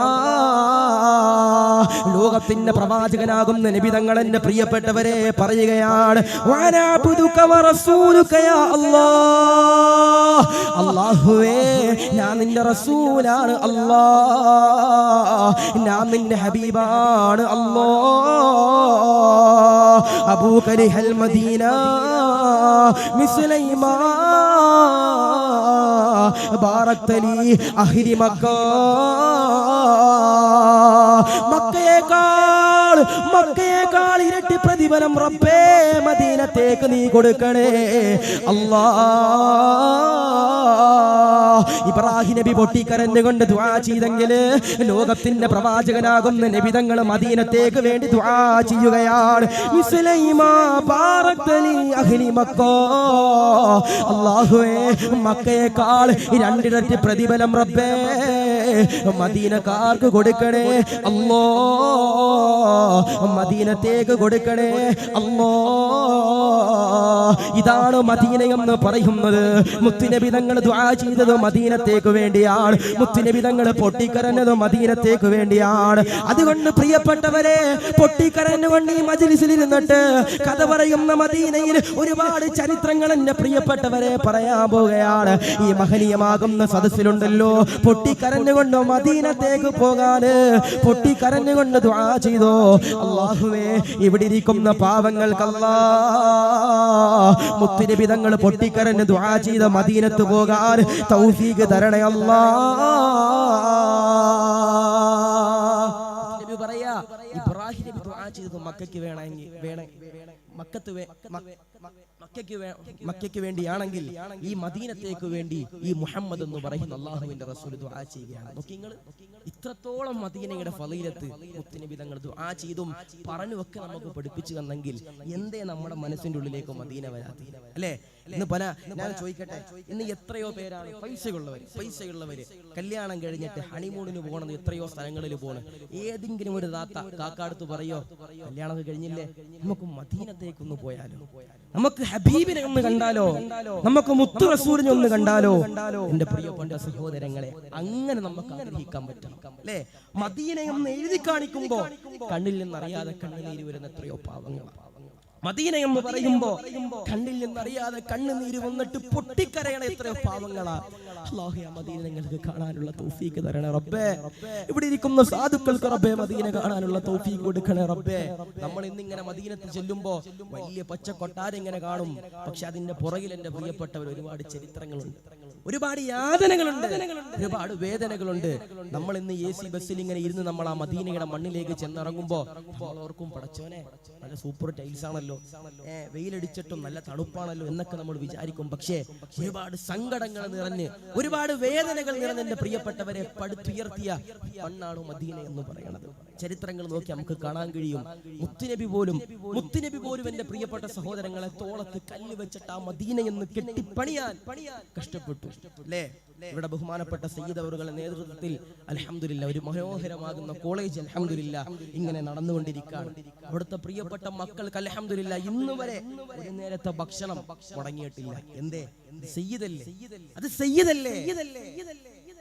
ലോകത്തിന്റെ പ്രവാചകനാകുന്ന നബി തങ്ങൾ എന്റെ പ്രിയപ്പെട്ടവരെ പറയുകയാണ്, വനഅബ്ദുക വറസൂലുക യാ അല്ലാ. അല്ലാഹുവേ, ഞാൻ നിന്റെ റസൂലാണ് അല്ലാ, ഞാൻ നിന്റെ ഹബീബാണ് അല്ലാ. അബൂക ലിഹൽ മദീന മിസ്ലൈമാ ബാറക്ത ലി അഹ്ലി മക്ക. മക്കയേക്കാൾ ഇരട്ടി പ്രതിഫലം റബ്ബേ മദീനത്തേക്ക് നീ കൊടുക്കണേ അല്ലാ. ഇബ്രാഹിം നബി പൊട്ടിക്കരഞ്ഞുകൊണ്ട് ദുആ ചെയ്തെങ്കിൽ ലോകത്തിന്റെ പ്രവാചകനാകുന്ന നബി തങ്ങൾ മദീനത്തേക്ക് വേണ്ടി ദുആ ചെയ്യുകയാണ്. മിസ്ലൈമാ ബാറക്ത ലി അഹ്ലി മക്ക. അല്ലാഹുവേ, മക്കയേക്കാൾ 2 ഇരട്ടി പ്രതിഫലം റബ്ബേ മദീനക്കാർക്ക് കൊടുക്കണേ അല്ലാ, മദീനത്തേക്ക് കൊടുക്കണേ അല്ലാ. ഇതാണ് മദീന എന്ന് പറയുന്നത്. മുത്തുനബി തങ്ങൾ ദുആ ചെയ്തത് മദീനത്തേക്ക് വേണ്ടിയാണ്, മുത്തുനബി തങ്ങൾ പൊട്ടിക്കരഞ്ഞത് മദീനത്തേക്ക് വേണ്ടിയാണ്. അതുകൊണ്ട് പ്രിയപ്പെട്ടവരെ, പൊട്ടിക്കരഞ്ഞുകൊണ്ട് ഈ മജ്‌ലിസിൽ ഇരുന്നിട്ട് കഥ പറയുന്ന മദീനയിൽ ഒരുപാട് ചരിത്രങ്ങൾ എന്റെ പ്രിയപ്പെട്ടവരെ പറയാൻ പോവുകയാണ്. ഈ മഹനീയമാകുന്ന സദസ്സിലുണ്ടല്ലോ, പൊട്ടിക്കരഞ്ഞുകൊണ്ട് മദീനത്തേക്ക് പോകാന് പൊട്ടിക്കരഞ്ഞുകൊണ്ട് ദുആ ചെയ്തോ. അല്ലാഹുവേ, ഇവിടെ ഇരിക്കുന്ന പാവങ്ങൾക്ക് അല്ലാഹ് മുത്തുനബി തങ്ങൾ പൊട്ടിക്കരഞ്ഞ് ദുആ ചെയ്ത മദീനത്ത് പോകാൻ തൗഫീഖ് തരണേ അല്ലാഹ്. നബി പറയാ, ഇബ്രാഹിം നബി ദുആ ചെയ്തത് മക്കയ്ക്ക് വേണ്ടിയാണെങ്കിൽ ഈ മദീനത്തേക്ക് വേണ്ടി ഈ മുഹമ്മദ് എന്ന് പറയുന്ന അള്ളാഹുവിന്റെ റസൂൽ ദുആ ചെയ്യുകയാണ്. നോക്കി നിങ്ങൾ, ഇത്രത്തോളം മദീനയുടെ ഫളീലത്ത് മുത്തുനബി തങ്ങൾ ദുആ ചെയ്തും പറഞ്ഞുമൊക്കെ നമുക്ക് പഠിപ്പിച്ചു തന്നെങ്കിൽ എന്തേ നമ്മുടെ മനസ്സിന്റെ ഉള്ളിലേക്ക് മദീന വരാത്തത് അല്ലേ? ഇന്ന് ഞാൻ ചോദിക്കട്ടെ, ഇന്ന് എത്രയോ പേരാണ് പൈസയുള്ളവര് കല്യാണം കഴിഞ്ഞിട്ട് ഹണിമൂണിന് പോകണത് എത്രയോ സ്ഥലങ്ങളിൽ പോണ്. ഏതെങ്കിലും ഒരു കാക്കാടുത്ത് പറയോ, കല്യാണം കഴിഞ്ഞില്ലേ, നമുക്ക് മദീനത്തേക്കൊന്ന് പോയാലോ, നമുക്ക് ഹബീബിനെ ഒന്ന് കണ്ടാലോ, നമുക്ക് മുത്തു റസൂലിനെ ഒന്ന് കണ്ടാലോ? എന്റെ പ്രിയപ്പെട്ട സഹോദരങ്ങളെ, അങ്ങനെ നമുക്ക് ആഗ്രഹിക്കാൻ പറ്റണം അല്ലേ? മദീനയെ ഒന്ന് എഴുതി കാണിക്കുമ്പോ കണ്ണിൽ നിന്നറിയാതെ കണ്ണുനീര് വരുന്ന എത്രയോ പാവങ്ങളാണ്. മദീന എന്ന് പറയുമ്പോ കണ്ണിൽ നിന്നറിയാതെ കണ്ണുനീര് വന്നിട്ട് പൊട്ടിക്കരയണ എത്രയോ പാവങ്ങളാ. അല്ലാഹു ആ മദീന നിങ്ങൾക്ക് കാണാനുള്ള തൗഫീഖ് തരണേ റബ്ബേ. ഇവിടെ ഇരിക്കുന്ന സാധുക്കൾക്ക് റബ്ബേ മദീന കാണാനുള്ള തൗഫീഖ് കൊടുക്കണേ റബ്ബേ. നമ്മൾ ഇന്നിങ്ങനെ മദീനത്തിൽ ചെല്ലുമ്പോ വലിയ പച്ച കൊട്ടാരം ഇങ്ങനെ കാണും, പക്ഷെ അതിന്റെ പുറകിൽ എന്റെ പ്രിയപ്പെട്ടവർ ഒരുപാട് ചരിത്രങ്ങളുണ്ട്, ഒരുപാട് യാതനകളുണ്ട്, ഒരുപാട് വേദനകളുണ്ട്. നമ്മൾ ഇന്ന് AC ബസ്സിൽ ഇങ്ങനെ ഇരുന്ന് നമ്മൾ ആ മദീനയുടെ മണ്ണിലേക്ക് ചെന്നിറങ്ങുമ്പോ നമ്മൾ ഓർക്കും, പടച്ചോനെ നല്ല സൂപ്പർ ടൈൽസ് ആണല്ലോ, വെയിലടിച്ചിട്ടും നല്ല തണുപ്പാണല്ലോ എന്നൊക്കെ നമ്മൾ വിചാരിക്കും. പക്ഷേ ഒരുപാട് സങ്കടങ്ങൾ നിറഞ്ഞ്, ഒരുപാട് വേദനകൾ നിറഞ്ഞ എന്റെ പ്രിയപ്പെട്ടവരെ പടുത്തുയർത്തിയ മണ്ണാണ് മദീന എന്ന് പറയുന്നത്. ചരിത്രങ്ങൾ നോക്കി നമുക്ക് കാണാൻ കഴിയും. മുത്തുനബി പോലും എന്റെ പ്രിയപ്പെട്ട സഹോദരങ്ങളെ തോളത്ത് കല്ല് വെച്ചിട്ട് ആ മദീന എന്ന് കെട്ടിപ്പണിയാൻ കഷ്ടപ്പെട്ടു അല്ലേ? ഇവിടെ ബഹുമാനപ്പെട്ട സയ്യിദ് അവരുടെ നേതൃത്വത്തിൽ അൽഹംദുലില്ലാ ഒരു മനോഹരമാകുന്ന കോളേജ് അൽഹംദുലില്ലാ ഇങ്ങനെ നടന്നുകൊണ്ടിരിക്കുകയാണ്. അവിടുത്തെ പ്രിയപ്പെട്ട മക്കൾക്ക് അൽഹംദുലില്ലാ ഇന്ന് വരെ ഒരു നേരത്തെ ഭക്ഷണം മുടങ്ങിയിട്ടില്ല. എന്തേ? സയ്യിദല്ലേ, അത് സയ്യിദല്ലേ,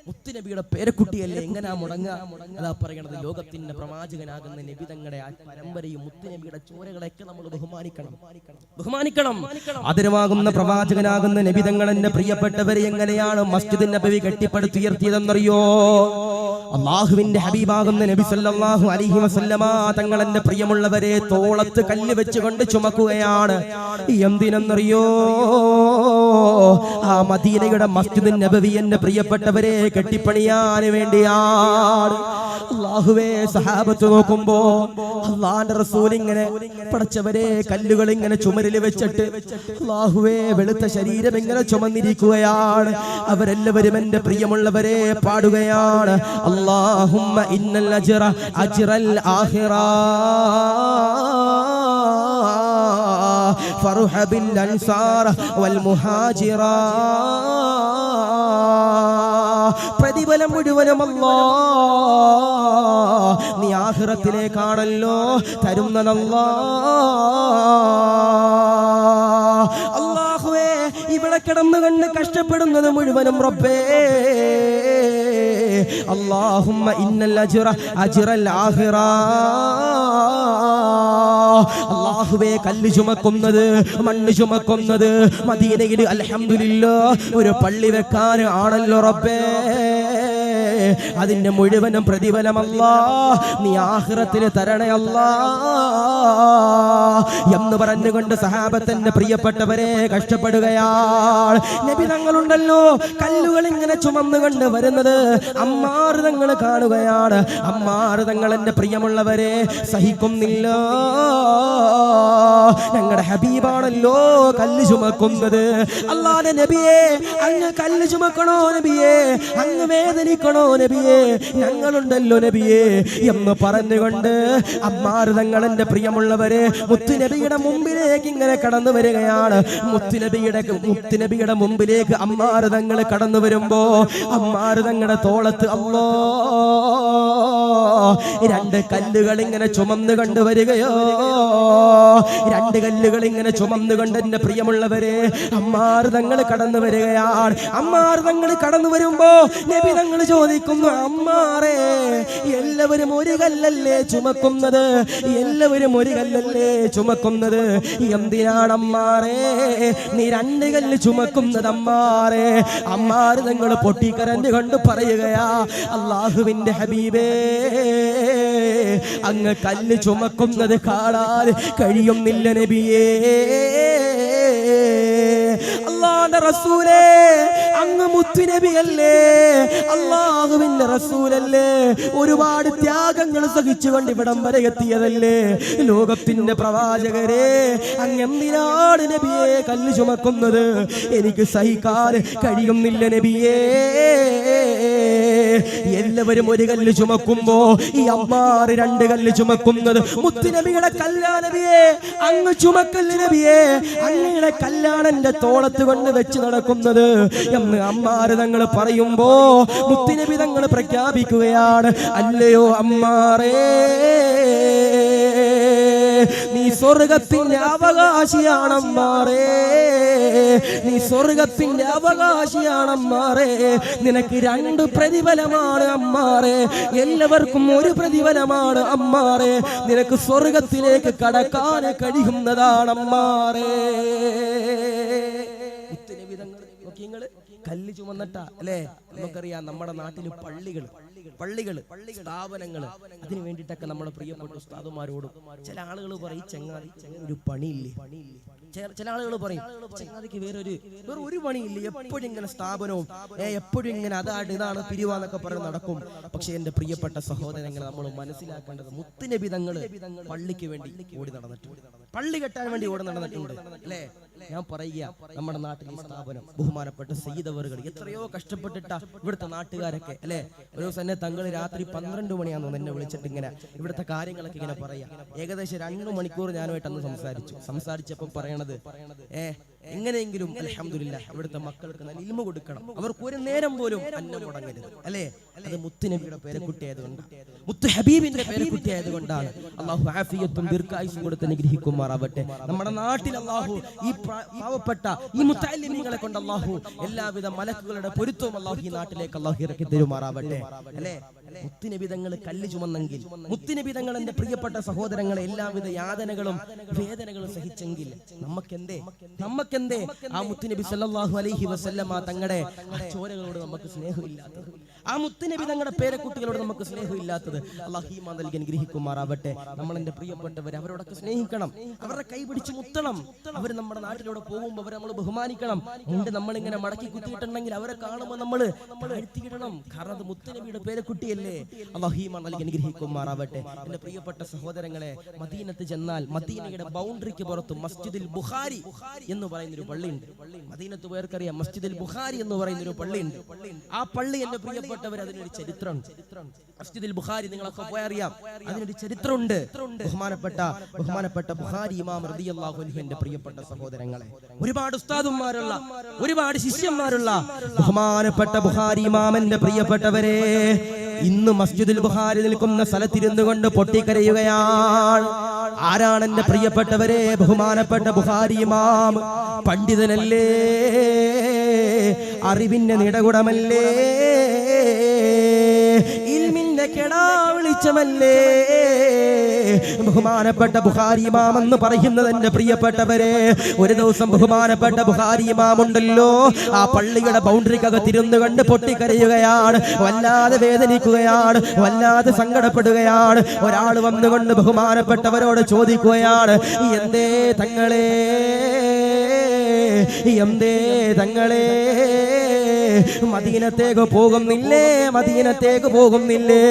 മുത്തുനബിയുടെ പേരക്കുട്ടിയല്ലേ, എങ്ങനാ മുടങ്ങാ? അതാ പറയണത്, ലോകത്തിന്റെ പ്രവാചകനാകുന്ന നബി തങ്ങളുടെ ആ പരമ്പരയും മുത്തുനബിയുടെ ചോരകളെയൊക്കെ നമ്മൾ ബഹുമാനിക്കണം. ആദരവാകുന്ന പ്രവാചകനാകുന്ന നബി തങ്ങൾ എന്റെ പ്രിയപ്പെട്ടവരെ എങ്ങനെയാണ് മസ്ജിദ് നബവി കെട്ടിപ്പടുത്തുയർത്തിയതെന്നറിയോ? അല്ലാഹുവിന്റെ ഹബീബാകുന്ന നബി സല്ലല്ലാഹു അലൈഹി വസല്ലമ തങ്ങൾ എന്റെ പ്രിയമുള്ളവരെ തോളത്ത് കല്ല് വെച്ചുകൊണ്ട് ചുമക്കുകയാണ്. എന്തിനെന്നറിയോ? ആ മദീനയുടെ മസ്ജിദ് നബവി എന്റെ പ്രിയപ്പെട്ടവരെ കെട്ടിപ്പണിയാൻ വേണ്ടിയാണ്. അല്ലാഹുവേ, സഹാബത്ത് നോക്കുമ്പോ അല്ലാഹുവിന്റെ റസൂൽ ഇങ്ങനെ പടച്ചവരെ കല്ലുകൾ ഇങ്ങനെ ചുമരിൽ വെച്ചിട്ട് അല്ലാഹുവേ വെളുത്ത ശരീരം ഇങ്ങനെ ചുമന്നിരിക്കുകയാണ്. അവരെല്ലാവരും എന്റെ പ്രിയമുള്ളവരെ പാടുകയാണ്, അല്ലാഹുമ്മ ഇന്നൽ അജ്റൽ ആഖിറ ഫർഹ ബിൽ അൻസാർ വൽ മുഹാജിറ. പ്രതിഫലം മുഴുവനും അല്ലാഹ് നീ ആഖിറത്തിലേക്കാണല്ലോ തരുന്നതല്ലാഹ്. അല്ലാഹുവേ, ഇവിടെ കിടന്നു കണ്ട് കഷ്ടപ്പെടുന്നത് മുഴുവനും റബ്ബേ. അല്ലാഹുമ്മ ഇന്നൽ അജ്റൽ ആഖിറ. അല്ലാഹുവേ, കല്ല് ചുമക്കുന്നത്, മണ്ണ് ചുമക്കുന്നത് മദീനയിൽ അൽഹംദുലില്ലാഹ് ഒരു പള്ളി വെക്കാൻ ആണല്ലോ റബ്ബേ. അതിന്റെ മുഴുവനും പ്രതിഫലം അല്ലാഹ് നീ ആഖിറത്തിൽ തരണേ അല്ലാഹ് എന്ന് പറഞ്ഞുകൊണ്ട് സഹാബത്തിന്റെ പ്രിയപ്പെട്ടവരെ കഷ്ടപ്പെടുകയാണ്. നബി തങ്ങളുണ്ടല്ലോ കല്ലുകൾ ഇങ്ങനെ ചുമന്നുകൊണ്ട് വരുന്നത് അമ്മാർ തങ്ങൾ കാണുകയാണ്. അമ്മാർ തങ്ങൾ എന്റെ പ്രിയമുള്ളവരെ സഹിക്കുന്നില്ല. ഞങ്ങളുടെ ഹബീബാണല്ലോ കല്ല് ചുമക്കുന്നത്. അല്ലാഹുവിന്റെ നബിയെ, അങ്ങ് കല്ല് ചുമക്കണോ നബിയെ, അങ്ങ് വേദനിക്കണോ നബിയെ, ഞങ്ങളുണ്ടല്ലോ നബിയെ എന്ന് പറഞ്ഞുകൊണ്ട് അമ്മാർ തങ്ങൾ എന്റെ പ്രിയമുള്ളവരെ മുത്തുനബിയുടെ മുമ്പിലേക്ക് ഇങ്ങനെ കടന്നു വരികയാണ്. മുത്തുനബിയുടെ മുമ്പിലേക്ക് അമ്മാർ തങ്ങൾ കടന്നു വരുമ്പോ അമ്മാർ തങ്ങളുടെ തോളത്ത് രണ്ട് കല്ലുകൾ ഇങ്ങനെ ചുമന്നു കണ്ടുവരികയോ, രണ്ട് കല്ലുകൾ ഇങ്ങനെ ചുമന്നുകൊണ്ട് എന്റെ പ്രിയമുള്ളവരെ അമ്മാർ തങ്ങൾ കടന്നു വരികയാണ്. അമ്മാർ തങ്ങൾ കടന്നു വരുമ്പോ നബി തങ്ങൾ ചോദിക്കുന്നു, അമ്മാറേ, എല്ലാവരും ഒരു കല്ലല്ലേ ചുമക്കുന്നത്? എല്ലാവരും ഒരു കല്ലല്ലേ ചുമക്കുന്നത്? എന്തിനാണ് അമ്മാറേ നീ രണ്ട് കല്ല് ചുമക്കുന്നത് അമ്മാറേ? അമ്മാർ തങ്ങൾ പൊട്ടിക്കരഞ്ഞു കൊണ്ട് പറയുകയാ, അല്ലാഹുവിന്റെ ഹബീബേ, അങ്ങ് കല്ല് ചുമക്കുന്നത് കാണാൻ കഴിയുന്നില്ല നബിയേ. അല്ലാഹുവിന്റെ റസൂലേ, അങ്ങ് മുത്തുനബിയല്ലേ, അല്ലാഹുവിന്റെ റസൂലല്ലേ, ഒരുപാട് ത്യാഗങ്ങൾ സഹിച്ചുകൊണ്ട് ഇവിടം വരെ എത്തിയതല്ലേ, ലോകത്തിന്റെ പ്രവാചകരെ, അങ്ങ് എന്തിനാണ് നബിയെ കല്ല് ചുമക്കുന്നത്? എനിക്ക് സഹിക്കാൻ കഴിയുന്നില്ല നബിയേ. എല്ലാവരും ഒരു കല്ല് ചുമക്കുമ്പോ ഈ അമ്മാർ രണ്ട് കല്ല് ചുമക്കുന്നത് മുത്തുനബിയുടെ കല്ലാണ് നബിയെ, അങ്ങ് ചുമക്കല്ല് നബിയെ, അങ്ങയുടെ കല്ലാണ് എന്റെ തോളത്ത് കൊണ്ട് വെച്ച് നടക്കുന്നത് എന്ന് അമ്മാര് തങ്ങൾ പറയുമ്പോ മുത്തുനബി തങ്ങൾ പ്രഖ്യാപിക്കുകയാണ്, അല്ലയോ അമ്മാറേ, നീ സ്വർഗത്തിന്റെ അവകാശിയാണമ്മാറേ, നീ സ്വർഗത്തിന്റെ അവകാശിയാണമ്മാറേ. നിനക്ക് രണ്ട് പ്രതിഫലമാണ് അമ്മാറേ, എല്ലാവർക്കും ഒരു പ്രതിഫലമാണ് അമ്മാറേ. നിനക്ക് സ്വർഗത്തിലേക്ക് കടക്കാൻ കഴിയുന്നതാണ് അമ്മാറേ. കല്ല് ചുമന്നിട്ട അല്ലേ? നമുക്കറിയാം നമ്മുടെ നാട്ടിൽ പള്ളികൾ സ്ഥാപനങ്ങൾ, അതിനു വേണ്ടിയിട്ടൊക്കെ നമ്മുടെ പ്രിയപ്പെട്ട ഉസ്താദുമാരോടും ചില ആളുകൾ പറയും, ചങ്ങാതി ഒരു പണിയില്ലേ, ചില ആളുകൾ പറയും ചങ്ങാതിക്ക് വേറെ ഒരു പണിയില്ല, എപ്പോഴും ഇങ്ങനെ സ്ഥാപനവും എപ്പോഴും ഇങ്ങനെ ഇതാണ് പിരിവാന്നൊക്കെ പറഞ്ഞ് നടക്കും. പക്ഷെ എന്റെ പ്രിയപ്പെട്ട സഹോദരങ്ങൾ, നമ്മൾ മനസ്സിലാക്കേണ്ടത് മുത്തുനബി തങ്ങൾ പള്ളിക്ക് വേണ്ടി ഓടി നടന്നിട്ടുണ്ട്, പള്ളി കെട്ടാൻ വേണ്ടി ഓടി നടന്നിട്ടുണ്ട് അല്ലേ? ഞാൻ പറയുക, നമ്മുടെ നാട്ടിൽ ഈ സ്ഥാപനം ബഹുമാനപ്പെട്ട സയ്യിദ് അവറുകൾ എത്രയോ കഷ്ടപ്പെട്ടിട്ട ഇവിടുത്തെ നാട്ടുകാരൊക്കെ അല്ലെ. ഒരു ദിവസം എന്നെ തങ്ങൾ രാത്രി 12 മണിയാണെന്ന് എന്നെ വിളിച്ചിട്ട് ഇങ്ങനെ ഇവിടുത്തെ കാര്യങ്ങളൊക്കെ ഇങ്ങനെ പറയാ. ഏകദേശം 2 മണിക്കൂർ ഞാനുമായിട്ട് അന്ന് സംസാരിച്ചപ്പോൾ പറയണത്, എങ്ങനെയെങ്കിലും അൽഹംദുലില്ലാഹ് ഇവിടുത്തെ മക്കൾക്ക് നല്ല ഇൽമ കൊടുക്കണം, അവർക്ക് ഒരു നേരം പോലും അന്നം മുടങ്ങരുത് അല്ലേ? അത് മുത്തുനബിയുടെ പേരക്കുട്ടിയായതുകൊണ്ട്, മുത്തു ഹബീബിന്റെ പേരക്കുട്ടിയായതുകൊണ്ടാണ്. അള്ളാഹു ആഫിയത്തും ദീർഘായുസ്സും കൊടുത്ത് അനുഗ്രഹിക്കുമാറാവട്ടെ. നമ്മുടെ നാട്ടിൽ അള്ളാഹു ഈ പാവപ്പെട്ട ഈ മുത്തഅല്ലിമീങ്ങളെ കൊണ്ട് അള്ളാഹു എല്ലാവിധ മലക്കുകളുടെ പൊരുത്തവും അള്ളാഹു ഈ നാട്ടിലേക്ക് അള്ളാഹു ഇറക്കി തരുമാറാവട്ടെ അല്ലേ? മുത്തുനബി തങ്ങൾ കല്ല് ചുമന്നെങ്കിൽ, മുത്തുനബി തങ്ങൾ എന്റെ പ്രിയപ്പെട്ട സഹോദരങ്ങളെ എല്ലാവിധ യാതനകളും വേദനകളും സഹിച്ചെങ്കിൽ നമുക്കെന്തേ ആ മുത്തുനബി സല്ലല്ലാഹു അലൈഹി വസല്ലമ തങ്ങളുടെ ചോരകളോട് നമുക്ക് സ്നേഹമില്ലാത്തത്, ആ മുത്തുനബി തങ്ങളുടെ പേരക്കുട്ടികളോട് നമുക്ക് സ്നേഹമില്ലാത്തത്? അല്ലാഹു ഈമാൻ നൽകി അനുഗ്രഹിക്കുമാറാവട്ടെ. നമ്മൾ എന്റെ പ്രിയപ്പെട്ടവർ അവരോടൊക്കെ സ്നേഹിക്കണം, അവരുടെ കൈ പിടിച്ച് മുത്തണം, അവർ നമ്മുടെ നാട്ടിലൂടെ പോകുമ്പോൾ അവരെ നമ്മൾ ബഹുമാനിക്കണം. മുണ്ട് നമ്മളിങ്ങനെ മടക്കി കുത്തിയിട്ടുണ്ടെങ്കിൽ അവരെ കാണുമ്പോൾ നമ്മൾ താഴ്ത്തിയിടണം, കാരണം അത് മുത്തുനബിയുടെ പേരക്കുട്ടിയല്ലേ. അല്ലാഹു ഈമാൻ നൽകി അനുഗ്രഹിക്കുമാറാവട്ടെ. എന്റെ പ്രിയപ്പെട്ട സഹോദരങ്ങളെ, മദീനത്ത് ചെന്നാൽ മദീനയുടെ ബൗണ്ടറിക്ക് പുറത്ത് മസ്ജിദുൽ ബുഖാരി എന്ന് പറയുന്ന ഒരു പള്ളിയുണ്ട്. മദീനത്ത് പേർക്കറിയാം മസ്ജിദുൽ ബുഖാരി എന്ന് പറയുന്ന ഒരു പള്ളിയുണ്ട്. ആ പള്ളി എന്റെ പ്രിയപ്പെട്ടവർ അതിനൊരു ചരിത്രമുണ്ട്. മസ്ജിദുൽ ബുഖാരി നിങ്ങളൊക്കെ പോയി അറിയാം, അതിനൊരു ചരിത്രമുണ്ട്. ബഹുമാനപ്പെട്ട ബുഖാരി ഇമാം റളിയല്ലാഹു അൻഹു എന്റെ പ്രിയപ്പെട്ട സഹോദരങ്ങളെ, ഒരുപാട് ഉസ്താദുമാരുള്ള, ഒരുപാട് ശിഷ്യന്മാരുള്ള ബഹുമാനപ്പെട്ട ബുഖാരി ഇമാമിന്റെ പ്രിയപ്പെട്ടവരെ, ഇന്ന് മസ്ജിദുൽ ബുഖാരി നിൽക്കുന്ന സ്ഥലത്തിരുന്നു കൊണ്ട് പൊട്ടിക്കരയുകയാണ്. ആരാണ് എന്റെ പ്രിയപ്പെട്ടവരെ? ബഹുമാനപ്പെട്ട ബുഖാരി ഇമാം പണ്ഡിതനല്ലേ, അറിവിന്റെ നിടകുടമല്ലേ, ഇൽമിന്റെ കെടാ വെളിച്ചമല്ലേ. ബഹുമാനപ്പെട്ട ബുഖാരി ഇമാം എന്ന് പറയുന്നത് എന്റെ പ്രിയപ്പെട്ടവരെ, ഒരു ദിവസം ബഹുമാനപ്പെട്ട ബുഖാരി ഇമാം ഉണ്ടല്ലോ, ആ പള്ളിയുടെ ബൗണ്ടറിക്കകത്തിരുന്നു കണ്ട് പൊട്ടിക്കരയുകയാണ്, വല്ലാതെ വേദനിക്കുകയാണ്, വല്ലാതെ സങ്കടപ്പെടുകയാണ്. ഒരാൾ വന്നുകൊണ്ട് ബഹുമാനപ്പെട്ടവരോട് ചോദിക്കുകയാണ്, എന്തേ തങ്ങളെ മദീനത്തേക്ക് പോകുന്നില്ലേ?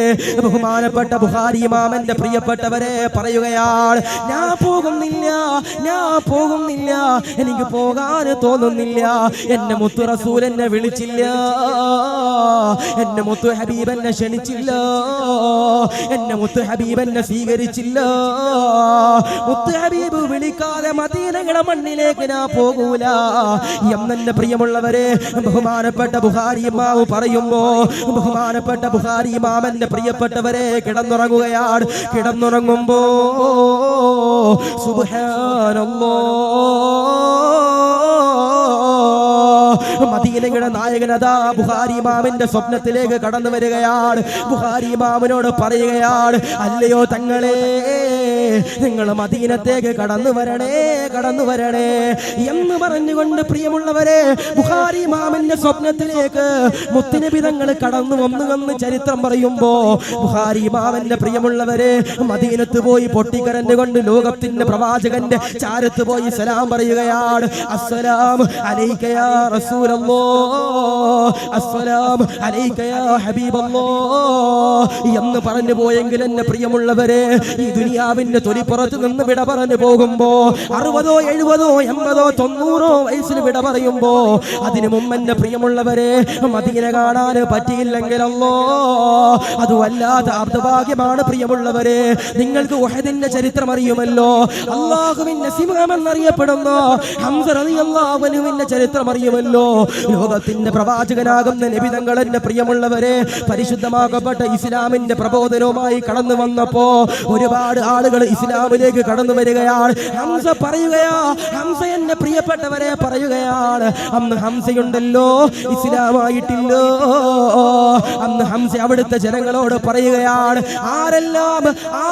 ബഹുമാനപ്പെട്ട ബുഖാരി ഇമാമിന്റെ പ്രിയപ്പെട്ടവരെ പറയുകയാണ്, ഞാൻ പോകുന്നില്ല, എനിക്ക് പോകാൻ തോന്നുന്നില്ല. എന്റെ മുത്തു റസൂൽ എന്നെ വിളിച്ചില്ല, എന്റെ മുത്തു ഹബീബ് എന്നെ ക്ഷണിച്ചില്ല, എന്റെ മുത്തു ഹബീബ് എന്നെ സ്വീകരിച്ചില്ല. മുത്തു ഹബീബ് വിളിക്കാതെ മദീനയുടെ മണ്ണിലേക്ക് ഞാൻ പോകൂല എന്നെ പ്രിയമുള്ളവരെ ബഹുമാനപ്പെട്ട ബുഖാരി ഇമാം പറയുമ്പോ, ബഹുമാനപ്പെട്ട ബുഖാരി ഇമാമിന്റെ പ്രിയപ്പെട്ടവരെ കിടന്നുറങ്ങുമ്പോ സുബ്ഹാനല്ലാഹ്, മദീനയുടെ നായകനതാ ബുഖാരി ഇമാമിന്റെ സ്വപ്നത്തിലേക്ക് കടന്നു വരികയാണ്. ബുഖാരി ഇമാമിനോട് പറയുകയാണ്, അല്ലയോ തങ്ങളെ, നിങ്ങൾ മദീനത്തേക്ക് കടന്നു വരണേ എന്ന് പറഞ്ഞുകൊണ്ട് പ്രിയമുള്ളവരെ ബുഖാരി ഇമാമിന്റെ സ്വപ്നത്തിലേക്ക് മുത്തുനബി തങ്ങൾ കടന്നു വന്നു ചരിത്രം പറയുമ്പോ ബുഖാരി ഇമാമിന്റെ പ്രിയമുള്ളവരെ മദീനത്ത് പോയി പൊട്ടിക്കരഞ്ഞുകൊണ്ട് ലോകത്തിന്റെ പ്രവാചകന്റെ ചാരത്ത് പോയി സലാം പറയുകയാണ്. അസ്സലാമു അലൈക യാ റസൂലല്ലാഹ്, അസ്സലാമു അലൈക യാ ഹബീബല്ലാഹ് എന്ന് പറഞ്ഞു പോയെങ്കിൽ എന്റെ പ്രിയമുള്ളവരെ ഈ ദുനിയാവിന്റെ തൊലിപ്പുറത്ത് നിന്ന് വിട പറഞ്ഞു പോകുമ്പോ 60, 70, 80, 90 വയസ്സിൽ വിട പറയുമ്പോ അതിനു മുമ്പ് എന്റെ പ്രിയമുള്ളവരെ മദീന കാണാൻ പറ്റിയില്ലെങ്കിലല്ലോ അത് വല്ലാത്ത അർദ്ധഭാഗ്യമാണ്. പ്രിയമുള്ളവരെ നിങ്ങൾക്ക് ഉഹദിന്റെ ചരിത്രം അറിയുമല്ലോ. അല്ലാഹുവിന്റെ സിംഹം എന്നറിയപ്പെടുന്ന ഹംസ റളിയല്ലാഹു അൻഹുവിന്റെ ചരിത്രം അറിയുമല്ലോ. ലോകത്തിന്റെ പ്രവാചകനാകുന്ന നബി തങ്ങൾ എന്റെ പ്രിയമുള്ളവരെ പരിശുദ്ധമാക്കപ്പെട്ട ഇസ്ലാമിന്റെ പ്രബോധനവുമായി കടന്നു വന്നപ്പോ ഒരുപാട് ആളുകൾ ഇസ്ലാമിലേക്ക് കടന്നു വരികയാണ്. ഹംസ പറയുകയാ, ഹംസ എന്റെ പ്രിയപ്പെട്ടവരെ പറയുകയാണ്, അന്ന് ഹംസയുണ്ടല്ലോ ഇസ്ലാമായിട്ടില്ലോ. അന്ന് ഹംസ അവിടുത്തെ ജനങ്ങളോട് പറയുകയാണ്,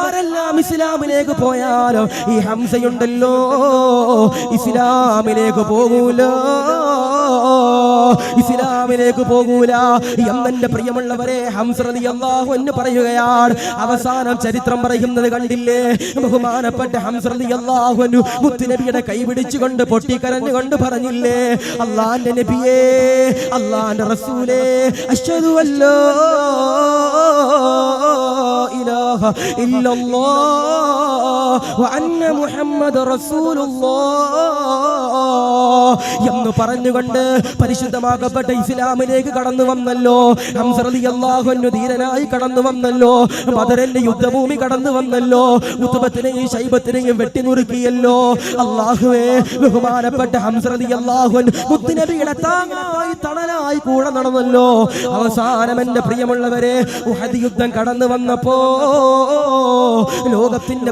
ആരെല്ലാം ഇസ്ലാമിലേക്ക് പോയാലും ഈ ഹംസയുണ്ടല്ലോ ഇസ്ലാമിലേക്ക് പോകൂല എന്നെ പ്രിയമുള്ളവരെ ഹംസ റളിയല്ലാഹു അൻഹു പറയുകയാണ്. അവസാനം ചരിത്രം പറയുന്നത് കണ്ടില്ലേ, ബഹുമാനപ്പെട്ട ഹംസ റളിയല്ലാഹു അൻഹു മുത്തുനബിയുടെ കൈ പിടിച്ചുകൊണ്ട് പൊട്ടിക്കരഞ്ഞുകൊണ്ട് പറഞ്ഞില്ലേ, അല്ലാഹുവിന്റെ നബിയേ, അല്ലാഹുവിന്റെ റസൂലേ, അശ്ഹദു അല്ലാ ഇലാഹ ഇല്ലല്ലാഹ് വ അന്ന മുഹമ്മദ് റസൂലുള്ളാഹ് എന്ന് പറഞ്ഞുകൊണ്ട് പരിശുദ്ധമാക്കപ്പെട്ട ഇസ്ലാമിലേക്ക് കടന്നു വന്നല്ലോ. ഹംസ റളിയല്ലാഹു അൻഹു ധീരനായി കടന്നു വന്നല്ലോ. ബദറിന്റെ യുദ്ധഭൂമി കടന്നു വന്നല്ലോ. ഉത്ബത്തിനെയും ശൈബത്തിനെയും വെട്ടിനുറുക്കിയല്ലോ. അല്ലാഹുവേ, ബഹുമാനപ്പെട്ട ഹംസ റളിയല്ലാഹു അൻഹു മുത്തുനബിയുടെ താങ്ങായി തണലായി കൂടെ നടന്നല്ലോ. അവസാനം എന്റെ പ്രിയമുള്ളവരെ ഉഹദ് യുദ്ധം കടന്നു വന്നപ്പോ ലോകത്തിന്റെ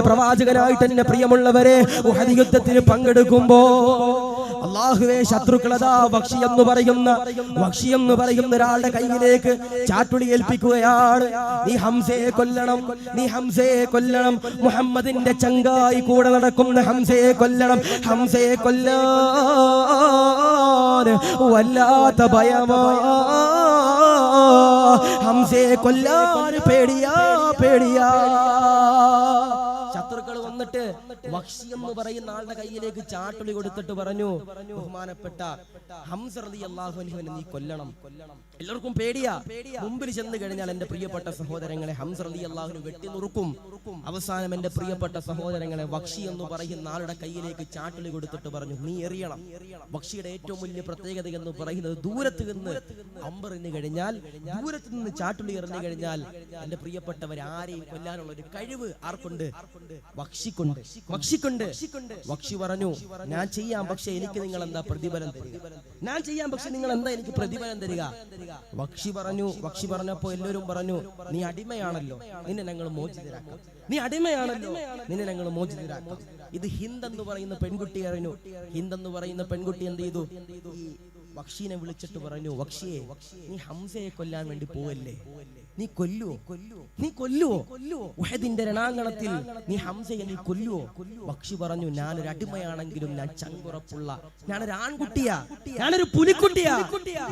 പ്രവാചകനായിട്ട് എന്റെ പ്രിയമുള്ളവരെ ഉഹദ് യുദ്ധത്തിന് പങ്കെടുക്കുമ്പോ അല്ലാഹുവേ, ശത്രുക്കളതാ വക്ഷി എന്ന് പറയുന്ന ഒരാളുടെ കയ്യിലേക്ക് ചാട്ടുളി ഏൽപ്പിക്കുകയാണ്. നീ ഹംസയെ കൊല്ലണം, മുഹമ്മദിന്റെ ചങ്കായി കൂടെ നടക്കുന്ന ഹംസയെ കൊല്ലണം. ഹംസയെ കൊല്ലാൻ വല്ലാത്ത ഭയമാ, ഹംസയെ കൊല്ലാൻ പേടിയാ. ശത്രുക്കൾ വന്നിട്ട് വക്ഷി എന്ന് പറയുന്ന ആളുടെ കയ്യിലേക്ക് ചാട്ടുളി കൊടുത്തിട്ട് പറഞ്ഞു, ബഹുമാനപ്പെട്ട ഹംസ റളിയല്ലാഹു അൻഹുവിനെ നീ കൊല്ലണം. എല്ലാവർക്കും പേടിയാ. മുമ്പിൽ ചെന്ന് കഴിഞ്ഞാൽ എന്റെ പ്രിയപ്പെട്ട സഹോദരങ്ങളെ ഹംസ റളിയല്ലാഹു അൻഹു വെട്ടിനുറുക്കും. അവസാനം എന്റെ പ്രിയപ്പെട്ട സഹോദരങ്ങളെ വക്ഷി എന്ന് പറയുന്ന ആളുടെ കയ്യിലേക്ക് ചാട്ടുളി കൊടുത്തിട്ട് പറഞ്ഞു, നീ എറിയണം. വക്ഷിയുടെ ഏറ്റവും വലിയ പ്രത്യേകത എന്ന് പറയുന്നത് ദൂരത്ത് നിന്ന് അമ്പെറിഞ്ഞു കഴിഞ്ഞാൽ, ദൂരത്ത് നിന്ന് ചാട്ടുളി എറിഞ്ഞു കഴിഞ്ഞാൽ എന്റെ പ്രിയപ്പെട്ടവർ ആരെയും കൊല്ലാനുള്ള ഒരു കഴിവ് ആർക്കുണ്ട്? വക്ഷിക്കുണ്ട്. വക്ഷി പറഞ്ഞു, ഞാൻ ചെയ്യാം, പക്ഷെ എനിക്ക് നിങ്ങൾ എന്താ പ്രതിഫലം തരിക? എനിക്ക് പ്രതിഫലം തരിക? വക്ഷി പറഞ്ഞപ്പോ എല്ലാവരും പറഞ്ഞു, നീ അടിമയാണല്ലോ, നിന്നെ ഞങ്ങൾ മോചിതരാക്കാം. ഇത് ഹിന്ദ് എന്ന് പറയുന്ന പെൺകുട്ടി അറിഞ്ഞു. ഹിന്ദ് എന്ന് പറയുന്ന പെൺകുട്ടി എന്ത് ചെയ്തു? ഈ വക്ഷീനെ വിളിച്ചിട്ട് പറഞ്ഞു, വക്ഷിയെ, നീ ഹംസയെ കൊല്ലാൻ വേണ്ടി പോവല്ലേ? നീ കൊല്ലുവോ? ഉഹദിന്റെ രണാങ്കണത്തിൽ നീ ഹംസയെ നീ കൊല്ലുവോ? വക്ഷി പറഞ്ഞു, ഞാനൊരു അടിമയാണെങ്കിലും ഞാൻ ചങ്കുറപ്പുള്ള, ഞാനൊരു ആൺകുട്ടിയാ, ഞാനൊരു പുലിക്കുട്ടിയാ,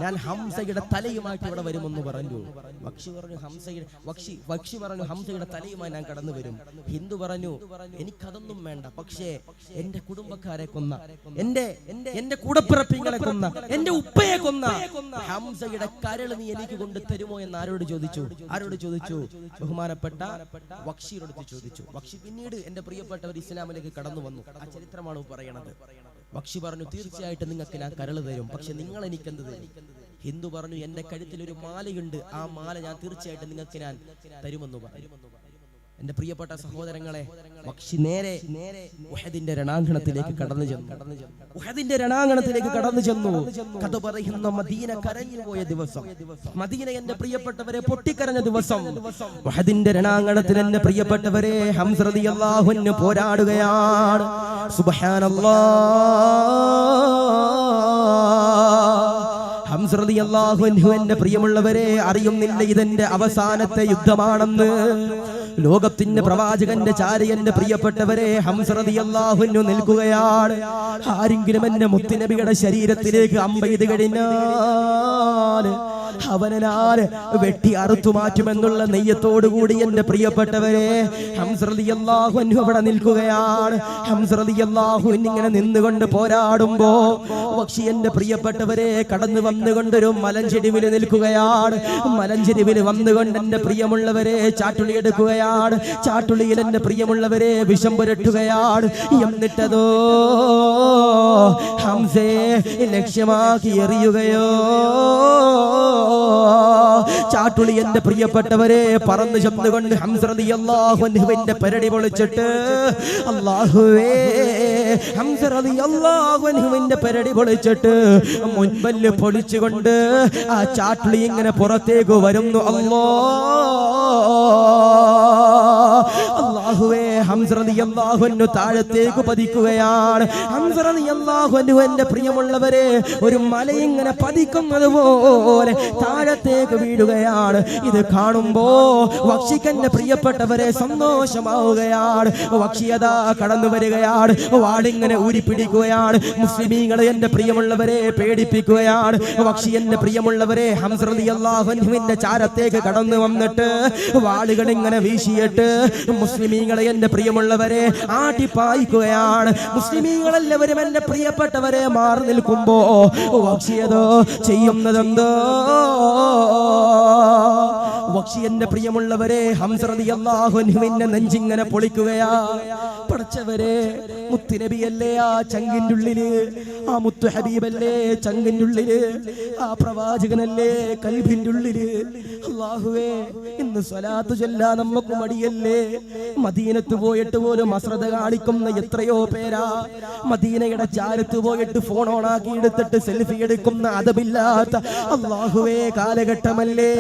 ഞാൻ ഹംസയുടെ തലയുമായിട്ട് ഇവിടെ വരുമെന്ന് പറഞ്ഞു. വക്ഷി പറഞ്ഞു, ഹംസയുടെ തലയുമായി ഞാൻ കടന്നു വരും. ഹിന്ദു പറഞ്ഞു, എനിക്കതൊന്നും വേണ്ട, പക്ഷേ എന്റെ കുടുംബക്കാരെ കൊന്ന, എന്റെ കൂടപ്പിറപ്പിങ്ങളെ കൊന്ന, എന്റെ ഉപ്പയെ കൊന്ന ഹംസയുടെ കരൾ നീ എനിക്ക് കൊണ്ട് തരുമോ എന്ന് ആരോട് ചോദിച്ചു? ബഹുമാനപ്പെട്ട വക്ഷിയോട് ചോദിച്ചു. വക്ഷി പിന്നീട് എന്റെ പ്രിയപ്പെട്ടവർ ഇസ്ലാമിലേക്ക് കടന്നു വന്നു. ആ ചരിത്രമാണ് പറയണത്. വക്ഷി പറഞ്ഞു, തീർച്ചയായിട്ടും നിങ്ങൾക്ക് ഞാൻ കരൾ തരും, പക്ഷെ നിങ്ങൾ എനിക്കെന്ത് തരും? ഹിന്ദു പറഞ്ഞു, എന്റെ കഴുത്തിൽ ഒരു മാലയുണ്ട്, ആ മാല ഞാൻ തീർച്ചയായിട്ടും നിങ്ങൾക്ക് ഞാൻ തരുമെന്ന് പറഞ്ഞു. എന്റെ പ്രിയപ്പെട്ട സഹോദരങ്ങളെ, വക്ഷി നേരെ ഉഹദിന്റെ രണാങ്കണത്തിലേക്ക് കടന്നു ചെന്നു. കഥ പറയുന്ന മദീന കരഞ്ഞുപോയ ദിവസം, മദീന എന്റെ പ്രിയപ്പെട്ടവരെ പൊട്ടിക്കരഞ്ഞ ദിവസം, ഉഹദിന്റെ രണാങ്കണത്തിൽ എന്റെ പ്രിയപ്പെട്ടവരെ ഹംസ റളിയല്ലാഹു അൻഹു പോരാടുകയാണ്. സുബ്ഹാനല്ലാഹ്. ഹംസ റളിയല്ലാഹു അൻഹു എന്റെ പ്രിയമുള്ളവരെ അറിയുന്നില്ല ഇതെന്റെ അവസാനത്തെ യുദ്ധമാണെന്ന്. ലോകത്തിന്റെ പ്രവാചകന്റെ ചാരയന്റെ പ്രിയപ്പെട്ടവരെ ഹംസ റളിയല്ലാഹു അൻഹു നിൽക്കുകയാണ്. ആരെങ്കിലും എന്റെ മുത്തുനബിയുടെ ശരീരത്തിലേക്ക് അമ്പെയ്ത് കഴിഞ്ഞാൽ അവനാൽ വെട്ടി അറുത്തു മാറ്റുമെന്നുള്ള നെയ്യത്തോടുകൂടി എന്റെ പ്രിയപ്പെട്ടവരെ ഹംസ റളിയല്ലാഹു അൻഹു അവിടെ നിൽക്കുകയാണ്. ഹംസ റളിയല്ലാഹു അൻഹു ഇങ്ങനെ നിന്നുകൊണ്ട് പോരാടുമ്പോ പക്ഷി എന്റെ പ്രിയപ്പെട്ടവരെ കടന്നു വന്നുകൊണ്ടൊരു മലഞ്ചെരിവിൽ നിൽക്കുകയാണ്. മലഞ്ചെരിവിൽ വന്നുകൊണ്ട് എന്റെ പ്രിയമുള്ളവരെ ചാട്ടുളി എടുക്കുകയാണ്. ചാട്ടുളിയിൽ എന്റെ പ്രിയമുള്ളവരെ വിഷം പുരട്ടുകയാണ്. എന്നിട്ടതോ ഹംസയെ ലക്ഷ്യമാക്കി എറിയുകയോ. ചാട്ടുളി എന്റെ പ്രിയപ്പെട്ടവരെ പറന്നു ചെന്നുകൊണ്ട് ഹംസ റളിയല്ലാഹു അൻഹുവിന്റെ പരടി പൊളിച്ചിട്ട് അല്ലാഹുവേ ഹംസ റളിയല്ലാഹു അൻഹുവിന്റെ പരടി പൊളിച്ചിട്ട് മുൻപല്ല് പൊളിച്ചുകൊണ്ട് ആ ചാട്ടുളി ഇങ്ങനെ പുറത്തേക്ക് വരുന്നു. അല്ലാഹുവേ ഹംസ റളിയല്ലാഹു അൻഹു താഴത്തേക്ക് പതിക്കുകയാണ്. ഹംസ റളിയല്ലാഹു അൻഹു എന്റെ പ്രിയമുള്ളവരെ ഒരു മലയിങ്ങനെ പതിക്കുന്നത് പോലെ താഴത്തേക്ക് വീഴുകയാണ്. ഇത് കാണുമ്പോ വക്ഷിക്കന്റെ പ്രിയപ്പെട്ടവരെ സന്തോഷമാവുകയാണ്. വക്ഷിയതാ കടന്നു വരികയാണ്. വാടിങ്ങനെ ഊരിപ്പിടിക്കുകയാണ്. മുസ്ലിമീങ്ങളെ എന്റെ പ്രിയമുള്ളവരെ പേടിപ്പിക്കുകയാണ്. വക്ഷി എന്റെ പ്രിയമുള്ളവരെ ഹംസ റളിയല്ലാഹു അൻഹുവിന്റെ ചാരത്തേക്ക് കടന്നു വന്നിട്ട് വാളുകൾ ഇങ്ങനെ വീശിയിട്ട് മുസ്ലിമീങ്ങളെ എന്റെ പ്രിയമുള്ളവരെ ആട്ടിപ്പായിക്കുകയാണ്. മുസ്ലിമീങ്ങളെല്ലാവരും എന്റെ പ്രിയപ്പെട്ടവരെ മാറി നിൽക്കുമ്പോ വക്ഷിയതോ ചെയ്യുന്നതെന്തോ വക്ഷി എന്റെ പ്രിയമുള്ളവരെ ഹംസ റളിയല്ലാഹു അൻഹുവിന്റെ നെഞ്ചിങ്ങനെ പൊളിക്കുകയാ. പടച്ചവരെ മുത്തുനബിയല്ലേ ആ ചങ്കിന്റെ ഉള്ളില്, ആ മുത്തു ഹബീബല്ലേ ചങ്കിന്റെ ഉള്ളില്, ആ പ്രവാചകനല്ലേ കൽബിന്റെ ഉള്ളില്. അല്ലാഹുവേ ഇന്ന് സ്വലാത്ത് ചൊല്ലാൻ നമുക്ക് മടിയല്ലേ? മദീനത്ത് പോയിട്ട് പോലും അശ്രദ്ധ കാണിക്കുന്ന എത്രയോ പേരാ. മദീനയുടെ ചാരത്ത് പോയിട്ട് ഫോൺ ഓണാക്കി എടുത്തിട്ട് സെൽഫി എടുക്കുന്ന അതബില്ലാത്ത അല്ലാഹുവേ കാലഘട്ടമല്ലേ?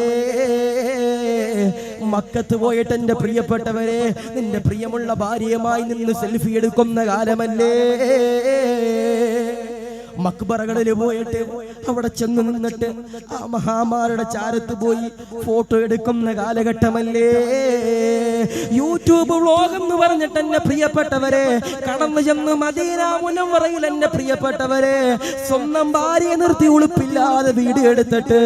മക്കത്ത് പോയിട്ട് എന്റെ പ്രിയപ്പെട്ടവരെ നിന്റെ പ്രിയമുള്ള ഭാര്യയുമായി നിന്ന് സെൽഫി എടുക്കുന്ന കാലമല്ലേ? മക്ബറകളിൽ പോയിട്ട് അവിടെ ചെന്ന് നിന്നിട്ട് ആ മഹാമാരുടെ ചാരത്ത് പോയി ഫോട്ടോ എടുക്കുന്ന കാലഘട്ടമല്ലേ? യൂട്യൂബ് വ്ലോഗ് എന്ന് പറഞ്ഞിട്ട് എന്റെ പ്രിയപ്പെട്ടവരെ കടന്നു ചെന്ന് മദീന മുനവ്വറയിൽ എന്റെ പ്രിയപ്പെട്ടവരെ സ്വന്തം ഭാര്യയെ നിർത്തി ഉളുപ്പില്ലാതെ വീഡിയോ എടുത്തിട്ട്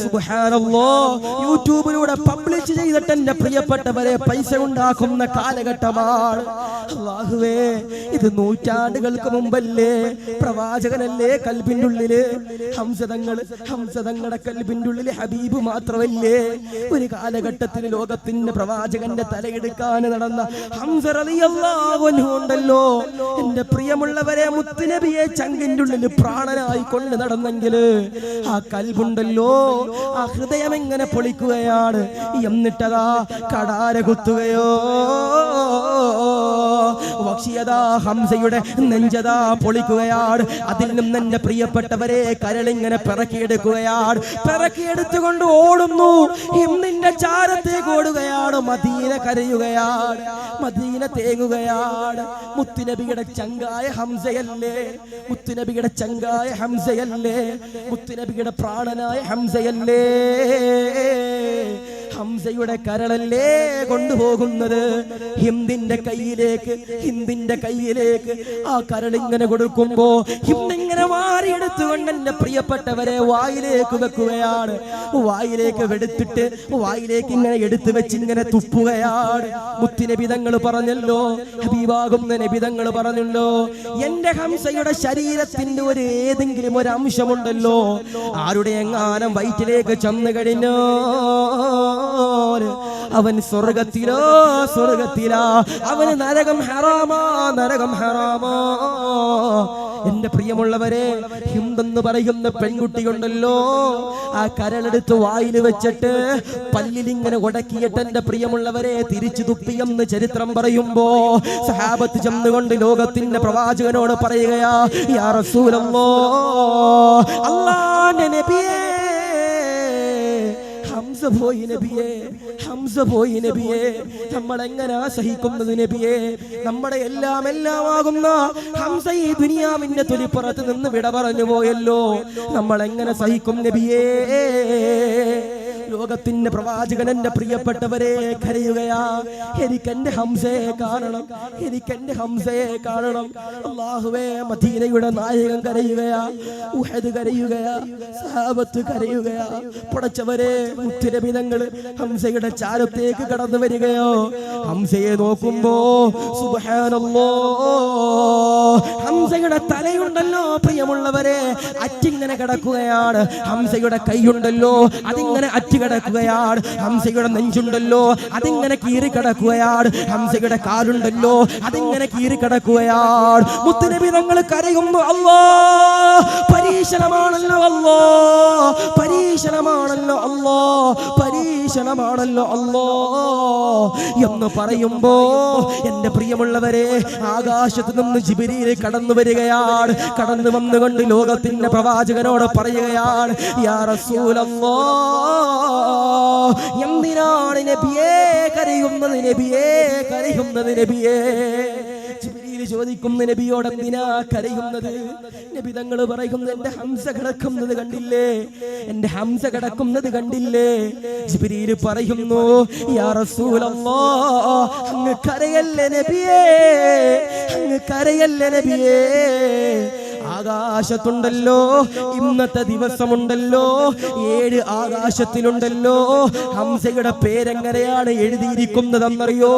സുബ്ഹാനല്ലാഹ് യൂട്യൂബിലൂടെ പബ്ലിഷ് ചെയ്തിട്ട് എന്റെ പ്രിയപ്പെട്ടവരെ പൈസ ഉണ്ടാക്കുന്ന കാലഘട്ടമാണ്. അല്ലാഹുവേ ഇത് നൂറ്റാണ്ടുകൾക്ക് മുമ്പല്ലേ? പ്രവാചകനല്ലേ കൽബിന്റെ ഉള്ളില്? ഹംസതങ്ങളുടെ കൽബിന്റെ ഉള്ളില് ഹബീബ് മാത്രമല്ലേ? ഒരു കാലഘട്ടത്തിൽ ലോകത്തിന്റെ പ്രവാചകന്റെ തലയെടുക്കാൻ നടന്ന ഹംസ റളിയല്ലാഹു അൻഹു ഉണ്ടല്ലോ, എന്റെ പ്രിയമുള്ളവരെ മുത്തുനബിയെ ചങ്കിന്റെ ഉള്ളിൽ പ്രാണനായി കൊണ്ട് നടന്നെങ്കില് ആ കൽബുണ്ടല്ലോ, ആ ഹൃദയം എങ്ങനെ പൊളിക്കുകയാണ്. എന്നിട്ടതാ കടാര കുത്തുകയോ. വക്ഷിയതാ ഹംസയുടെ നെഞ്ചതാ പൊളിക്കുകയാണ്. അതിൽ നിന്ന് എന്റെ പ്രിയപ്പെട്ടവരെ കരളിങ്ങനെ പിറക്കിയെടുക്കുകയാണ്. പിറക്കിയെടുത്തുകൊണ്ട് ഓടുന്നു. ഹിന്ദിന്റെ ചാരത്തേക്ക് ഓടുകയാണ്. മദീന കരയുകയാണ്, മദീന തേങ്ങുകയാണ്. മുത്തുനബിയുടെ ചങ്കായ ഹംസയല്ലേ? മുത്തുനബിയുടെ ചങ്കായ ഹംസയല്ലേ? മുത്തുനബിയുടെ പ്രാണനായ ഹംസയല്ലേ? ഹംസയുടെ കരളല്ലേ കൊണ്ടുപോകുന്നത്? ഹിന്ദിന്റെ കയ്യിലേക്ക് ആ കരളിങ്ങനെ കൊടുക്കുമ്പോ ഹിന്ദിങ്ങനെ വാരിയെടുത്തുകൊണ്ട് എന്റെ പ്രിയപ്പെട്ടവരെ വായിലേക്ക് വെക്കുകയാണ്. വായിലേക്ക് എടുത്തിട്ട് വായിലേക്ക് ഇങ്ങനെ എടുത്തു വെച്ച് ഇങ്ങനെ തുപ്പുകയാണ്. മുത്തുനബിതങ്ങൾ പറഞ്ഞല്ലോ, ഹബീബാകുന്ന നബിതങ്ങൾ പറഞ്ഞല്ലോ, എന്റെ ഹംസയുടെ ശരീരത്തിന്റെ ഒരു ഏതെങ്കിലും ഒരു അംശമുണ്ടല്ലോ, ആരുടെ എങ്ങാനും വയറ്റിലേക്ക് ചെന്ന് കഴിഞ്ഞോ അവൻ സ്വർഗത്തിലോ അവന് നരകം ഹറാമാ. എന്റെ പ്രിയമുള്ളവരെ ഹിന്ദെന്ന് പറയുന്ന പെൺകുട്ടിയുണ്ടല്ലോ, ആ കരളെടുത്ത് വായിൽ വെച്ചിട്ട് പല്ലിലിങ്ങനെ ഉടക്കിയിട്ട് എന്റെ പ്രിയമുള്ളവരെ തിരിച്ചു തുപ്പിയെന്ന് ചരിത്രം പറയുമ്പോ സഹാബത്ത് ചെന്നുകൊണ്ട് ലോകത്തിന്റെ പ്രവാചകനോട് പറയുകയാ, യാ റസൂലല്ലാഹ്, അല്ലാഹുവിന്റെ നബിയേ, ഹംസ പോയി നബിയേ, നമ്മൾ എങ്ങനാ സഹിക്കുന്നത് നബിയേ? നമ്മുടെ എല്ലാമാകുന്ന ഹംസ ഈ ദുനിയാവിന്റെ തൊലിപ്പുറത്ത് നിന്ന് വിട പറഞ്ഞു പോയല്ലോ, നമ്മൾ എങ്ങനെ സഹിക്കും നബിയേ? ലോകത്തിന്റെ പ്രവാചകൻ എന്റെ പ്രിയപ്പെട്ടവരെ കരയുകയാ. എനിക്ക് എന്റെ ഹംസയെ കാണണം, എനിക്ക് എന്റെ ഹംസയെ കാണണം. അല്ലാഹുവേ, മദീനയുടെ നായകൻ കരയുകയാ, ഉഹദ് കരയുകയാ, സഹാബത്ത് കരയുകയാ. പടച്ചവരെ, മുത്തുനബി തങ്ങൾ ഹംസയുടെ ചാരത്തേക്ക് കടന്നു വരികയോ. ഹംസയെ നോക്കുമ്പോ സുബ്ഹാനല്ലാഹ്, ഹംസയുടെ തലയുണ്ടല്ലോ പ്രിയമുള്ളവരെ, അറ്റിങ്ങനെ കിടക്കുകയാണ്. ഹംസയുടെ കൈയുണ്ടല്ലോ, അതിങ്ങനെ അറ്റി കിടക്കുകയാണ്. ഹംസയുടെ നെഞ്ചുണ്ടല്ലോ, അതിങ്ങനെ കീറി കിടക്കുകയാണ്. ഹംസയുടെ കാലുണ്ടല്ലോ, അതിങ്ങനെ കീറി കിടക്കുകയാണ്. മുത്തുനബി തങ്ങൾ കരയുന്നു. അല്ലാഹ്, പരീക്ഷണമാണല്ലോ അല്ലാഹ്, പരീക്ഷണമാണല്ലോ അല്ലാഹ്, പരീക്ഷണമാണല്ലോ അല്ലാഹ് എന്ന് പറയുമ്പോ എന്റെ പ്രിയമുള്ളവരെ, ആകാശത്ത് നിന്ന് ജിബ്രീൽ കടന്നു വരികയാണ്. കടന്നു വന്നുകൊണ്ട് ലോകത്തിന്റെ പ്രവാചകനോട് പറയുകയാണ്, യാ റസൂലല്ലാഹ്, എന്തിനാണ് നബിയേ കരയുന്നത്, നബിയേ കരയുന്നത്, നബിയേ? ജിബ്രീൽ ചോദിക്കുന്നു, നബിയോട് എന്തിനാ കരയുന്നത്? നബി തങ്ങൾ പറയുന്നു, എന്റെ ഹംസ കിടക്കുന്നത് കണ്ടില്ലേ, എന്റെ ഹംസ കിടക്കുന്നത് കണ്ടില്ലേ? ജിബ്രീൽ പറയുന്നു, യാ റസൂലല്ലാഹ്, അങ്ങ് കരയല്ലേ നബിയേ, അങ്ങ് കരയല്ലേ നബിയേ? ആകാശത്തുണ്ടല്ലോ, ഇന്നത്തെ ദിവസമുണ്ടല്ലോ, 7 ആകാശത്തിലുണ്ടല്ലോ, ഹംസയുടെ പേരെങ്ങനെയാണ് എഴുതിയിരിക്കുന്നതെന്നറിയോ?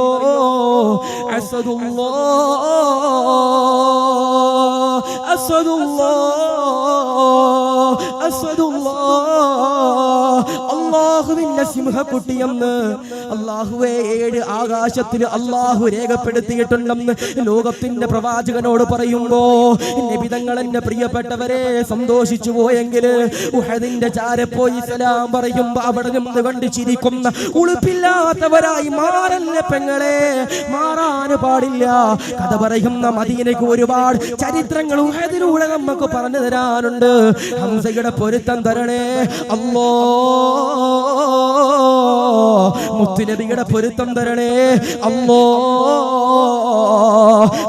അസദുല്ലാഹ്, അസദുല്ലാഹ്, അസദുല്ലാഹ്, അല്ലാഹുവിന്റെ സിംഹക്കുട്ടിയെന്ന്. അല്ലാഹുവേ, 7 ആകാശത്തിൽ അല്ലാഹു രേഖപ്പെടുത്തിയിട്ടുണ്ടെന്ന് ലോകത്തിന്റെ പ്രവാചകനോട് പറയുമ്പോ നബി തങ്ങൾ എന്റെ പ്രിയപ്പെട്ടവരെ സന്തോഷിച്ചു പോയെങ്കിൽ ഉഹദിന്റെ ചാരെ പോയി സലാം പറയുമ്പോ അവിടെ നിന്ന് കണ്ട് ചിരിക്കുന്ന ഉളുപ്പില്ലാത്തവരായി മാറല്ല പെങ്ങളെ, മാറാൻ പാടില്ല. കഥ പറയുന്ന മദീനയ്ക്ക് ഒരുപാട് ചരിത്രങ്ങൾ ഉഹദിലൂടെ നമുക്ക് പറഞ്ഞു തരാനുണ്ട്. ഹംസയുടെ പൊരുത്തം തരണേ അല്ലാഹ്, മുത്തുനബിയുടെ പൊരുത്തം തരണേ അല്ലാഹ്.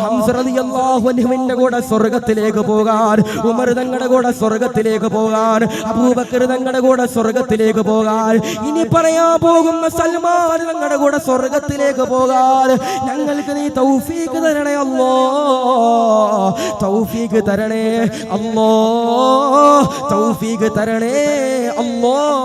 ഹംസ റളിയല്ലാഹു അൻഹുവിന്റെ കൂടെ സ്വർഗ്ഗത്തിലേക്ക് പോകാൻ, ഉമർ തങ്ങളുടെ കൂടെ സ്വർഗ്ഗത്തിലേക്ക് പോകാൻ, അബൂബക്കർ തങ്ങളുടെ കൂടെ സ്വർഗ്ഗത്തിലേക്ക് പോകാൻ, ഇനി പറയാൻ പോകുന്ന സൽമാൻ തങ്ങളുടെ കൂടെ സ്വർഗ്ഗത്തിലേക്ക് പോകാൻ ഞങ്ങൾക്ക് നീ തൗഫീഖ് തരണേ അല്ലാഹ്, തൗഫീഖ് തരണേ അല്ലാഹ്, തൗഫീഖ് തരണേ അല്ലാഹ്.